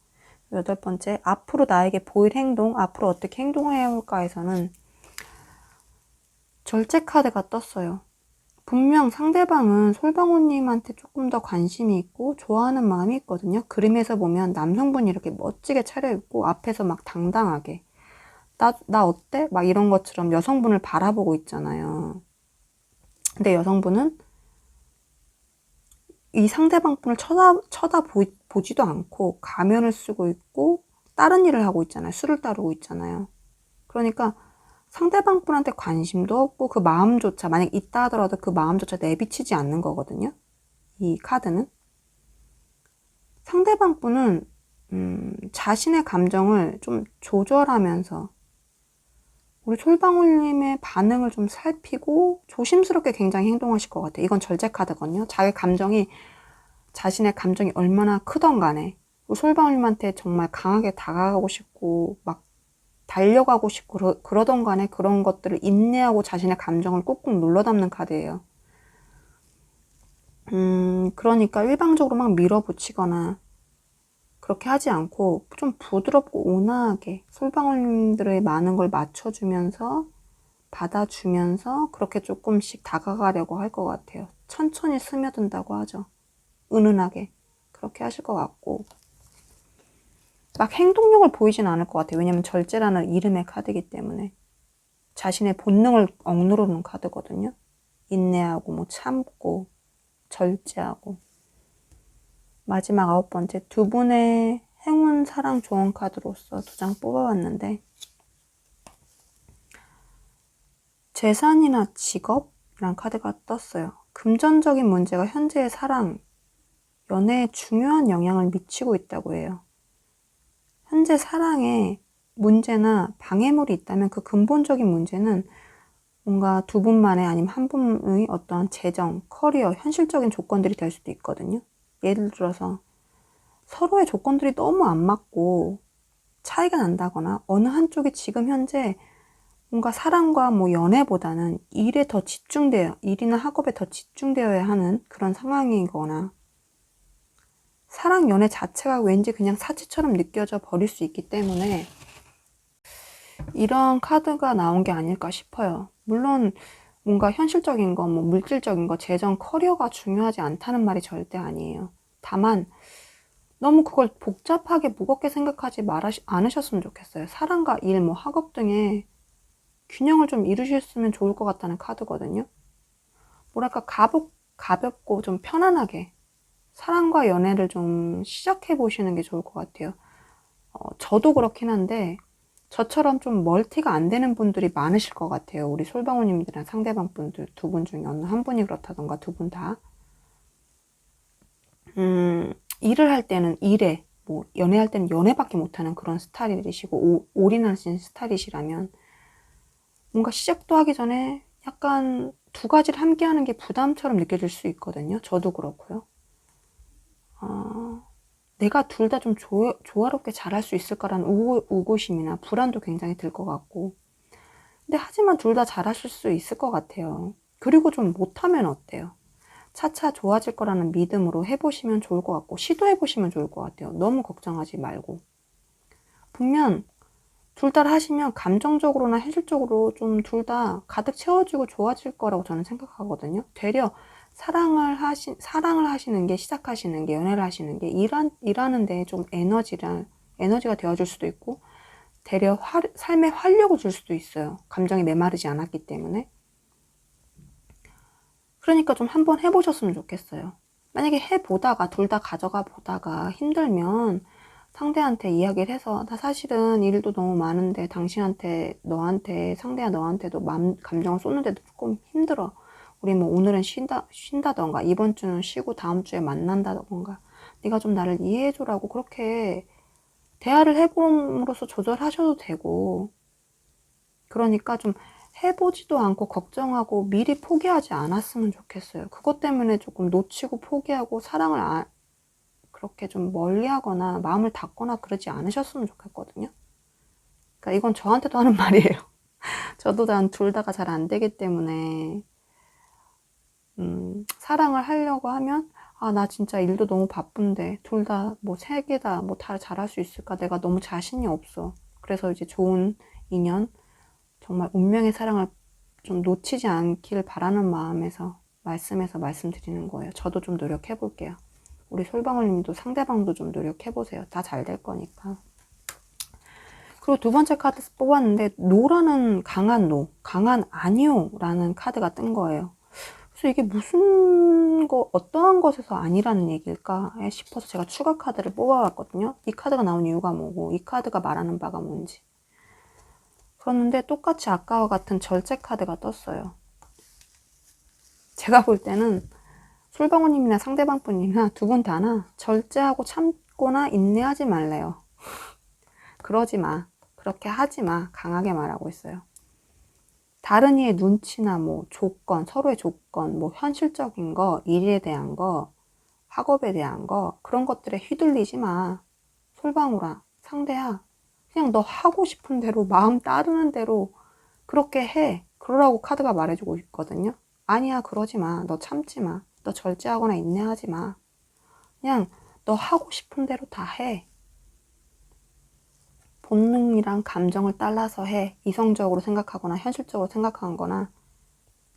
8번째, 앞으로 나에게 보일 행동, 앞으로 어떻게 행동해야 할까에서는 절제 카드가 떴어요. 분명 상대방은 솔방울님한테 조금 더 관심이 있고 좋아하는 마음이 있거든요. 그림에서 보면 남성분이 이렇게 멋지게 차려입고 앞에서 막 당당하게 나 어때? 막 이런 것처럼 여성분을 바라보고 있잖아요. 근데 여성분은 이 상대방 분을 쳐다보지도 않고 가면을 쓰고 있고 다른 일을 하고 있잖아요. 술을 따르고 있잖아요. 그러니까 상대방 분한테 관심도 없고 그 마음조차, 만약 있다 하더라도 그 마음조차 내비치지 않는 거거든요. 이 카드는. 상대방 분은 자신의 감정을 좀 조절하면서 우리 솔방울님의 반응을 좀 살피고 조심스럽게 굉장히 행동하실 것 같아요. 이건 절제 카드거든요. 자신의 감정이 얼마나 크던 간에 솔방울님한테 정말 강하게 다가가고 싶고 막 달려가고 싶고 그러던 간에 그런 것들을 인내하고 자신의 감정을 꾹꾹 눌러 담는 카드예요. 그러니까 일방적으로 막 밀어붙이거나 그렇게 하지 않고 좀 부드럽고 온화하게 솔방울님들의 많은 걸 맞춰주면서 받아주면서 그렇게 조금씩 다가가려고 할 것 같아요. 천천히 스며든다고 하죠. 은은하게 그렇게 하실 것 같고, 막 행동력을 보이진 않을 것 같아요. 왜냐면 절제라는 이름의 카드이기 때문에 자신의 본능을 억누르는 카드거든요. 인내하고 참고 절제하고. 마지막 9번째, 두 분의 행운 사랑 조언 카드로서 2장 뽑아봤는데, 재산이나 직업이란 카드가 떴어요. 금전적인 문제가 현재의 사랑, 연애에 중요한 영향을 미치고 있다고 해요. 현재 사랑에 문제나 방해물이 있다면 그 근본적인 문제는 뭔가 두 분만의 아니면 한 분의 어떠한 재정, 커리어, 현실적인 조건들이 될 수도 있거든요. 예를 들어서 서로의 조건들이 너무 안 맞고 차이가 난다거나 어느 한쪽이 지금 현재 뭔가 사랑과 연애보다는 일이나 학업에 더 집중되어야 하는 그런 상황이거나 사랑, 연애 자체가 왠지 그냥 사치처럼 느껴져 버릴 수 있기 때문에 이런 카드가 나온 게 아닐까 싶어요. 물론 뭔가 현실적인 거, 물질적인 거, 재정, 커리어가 중요하지 않다는 말이 절대 아니에요. 다만 너무 그걸 복잡하게 무겁게 생각하지 않으셨으면 좋겠어요. 사랑과 일, 학업 등의 균형을 좀 이루셨으면 좋을 것 같다는 카드거든요. 뭐랄까 가볍고 좀 편안하게 사랑과 연애를 좀 시작해 보시는 게 좋을 것 같아요. 저도 그렇긴 한데 저처럼 좀 멀티가 안 되는 분들이 많으실 것 같아요. 우리 솔방울님들이랑 상대방 분들 두 분 중에 어느 한 분이 그렇다던가 두 분 다. 일을 할 때는 일에, 연애할 때는 연애밖에 못하는 그런 스타일이시고 올인하신 스타일이시라면 뭔가 시작도 하기 전에 약간 두 가지를 함께 하는 게 부담처럼 느껴질 수 있거든요. 저도 그렇고요. 내가 둘 다 좀 조화롭게 잘할 수 있을까라는 의구심이나 불안도 굉장히 들 것 같고, 근데 하지만 둘 다 잘하실 수 있을 것 같아요. 그리고 좀 못하면 어때요? 차차 좋아질 거라는 믿음으로 해보시면 좋을 것 같고 시도해보시면 좋을 것 같아요. 너무 걱정하지 말고. 분명 둘 다 하시면 감정적으로나 현실적으로 좀 둘 다 가득 채워지고 좋아질 거라고 저는 생각하거든요. 되려 사랑을 하시는 게, 시작하시는 게, 연애를 하시는 게 일하는데 좀 에너지가 되어줄 수도 있고, 되려 삶에 활력을 줄 수도 있어요. 감정이 메마르지 않았기 때문에. 그러니까 좀 한번 해보셨으면 좋겠어요. 만약에 해보다가, 둘 다 가져가 보다가 힘들면 상대한테 이야기를 해서, 나 사실은 일도 너무 많은데 상대야 너한테도 감정을 쏟는데도 조금 힘들어. 우리 뭐 오늘은 쉰다던가, 이번 주는 쉬고 다음 주에 만난다던가, 네가 좀 나를 이해해줘라고 그렇게 대화를 해봄으로써 조절하셔도 되고, 그러니까 좀 해보지도 않고 걱정하고 미리 포기하지 않았으면 좋겠어요. 그것 때문에 조금 놓치고 포기하고 사랑을 그렇게 좀 멀리하거나 마음을 닫거나 그러지 않으셨으면 좋겠거든요. 그러니까 이건 저한테도 하는 말이에요. 저도 둘 다가 잘 안 되기 때문에 사랑을 하려고 하면, 아, 나 진짜 일도 너무 바쁜데 둘 다 뭐 세 개 다 뭐 다 잘할 수 있을까? 내가 너무 자신이 없어. 그래서 이제 좋은 인연, 정말 운명의 사랑을 좀 놓치지 않기를 바라는 마음에서 말씀드리는 거예요. 저도 좀 노력해 볼게요. 우리 솔방울님도 상대방도 좀 노력해 보세요. 다 잘 될 거니까. 그리고 두 번째 카드 뽑았는데, 노라는 강한 아니요라는 카드가 뜬 거예요. 그래서 이게 어떠한 것에서 아니라는 얘기일까 싶어서 제가 추가 카드를 뽑아봤거든요. 이 카드가 나온 이유가 뭐고, 이 카드가 말하는 바가 뭔지. 그런데 똑같이 아까와 같은 절제 카드가 떴어요. 제가 볼 때는 솔방울님이나 상대방분이나 두 분 다나 절제하고 참거나 인내하지 말래요. 그러지 마. 그렇게 하지 마. 강하게 말하고 있어요. 다른 이의 눈치나 뭐 서로의 조건, 뭐 현실적인 거, 일에 대한 거, 학업에 대한 거, 그런 것들에 휘둘리지 마. 솔방울아, 상대야. 그냥 너 하고 싶은 대로, 마음 따르는 대로 그렇게 해. 그러라고 카드가 말해주고 있거든요. 아니야, 그러지 마. 너 참지 마. 너 절제하거나 인내하지 마. 그냥 너 하고 싶은 대로 다 해. 본능이랑 감정을 따라서 해. 이성적으로 생각하거나 현실적으로 생각하거나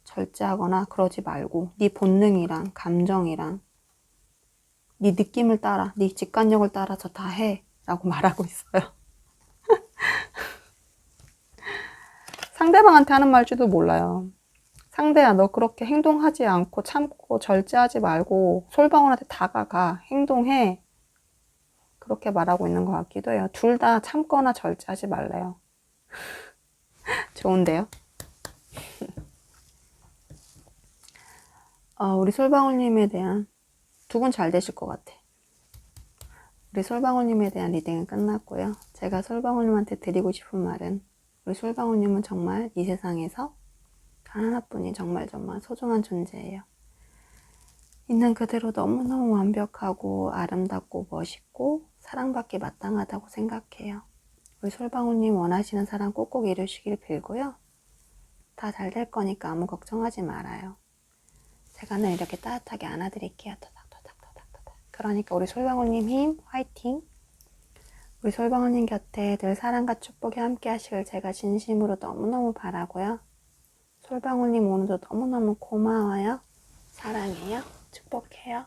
절제하거나 그러지 말고, 네 본능이랑 감정이랑 네 느낌을 따라, 네 직관력을 따라서 다 해. 라고 말하고 있어요. 상대방한테 하는 말지도 몰라요. 상대야, 너 그렇게 행동하지 않고 참고 절제하지 말고 솔방울한테 다가가. 행동해. 그렇게 말하고 있는 것 같기도 해요. 둘 다 참거나 절제하지 말래요. 좋은데요? 우리 솔방울님에 대한, 두 분 잘 되실 것 같아. 우리 솔방울님에 대한 리딩은 끝났고요. 제가 솔방울님한테 드리고 싶은 말은, 우리 솔방울님은 정말 이 세상에서 단 하나뿐인 정말 소중한 존재예요. 있는 그대로 너무너무 완벽하고 아름답고 멋있고 사랑받기 마땅하다고 생각해요. 우리 솔방울님 원하시는 사랑 꼭꼭 이루시길 빌고요. 다 잘 될 거니까 아무 걱정하지 말아요. 제가 늘 이렇게 따뜻하게 안아드릴게요. 토닥토닥토닥토닥. 그러니까 우리 솔방울님 힘 화이팅! 우리 솔방울님 곁에 늘 사랑과 축복이 함께 하시길 제가 진심으로 너무너무 바라고요. 솔방울님 오늘도 너무너무 고마워요. 사랑해요. 축복해요.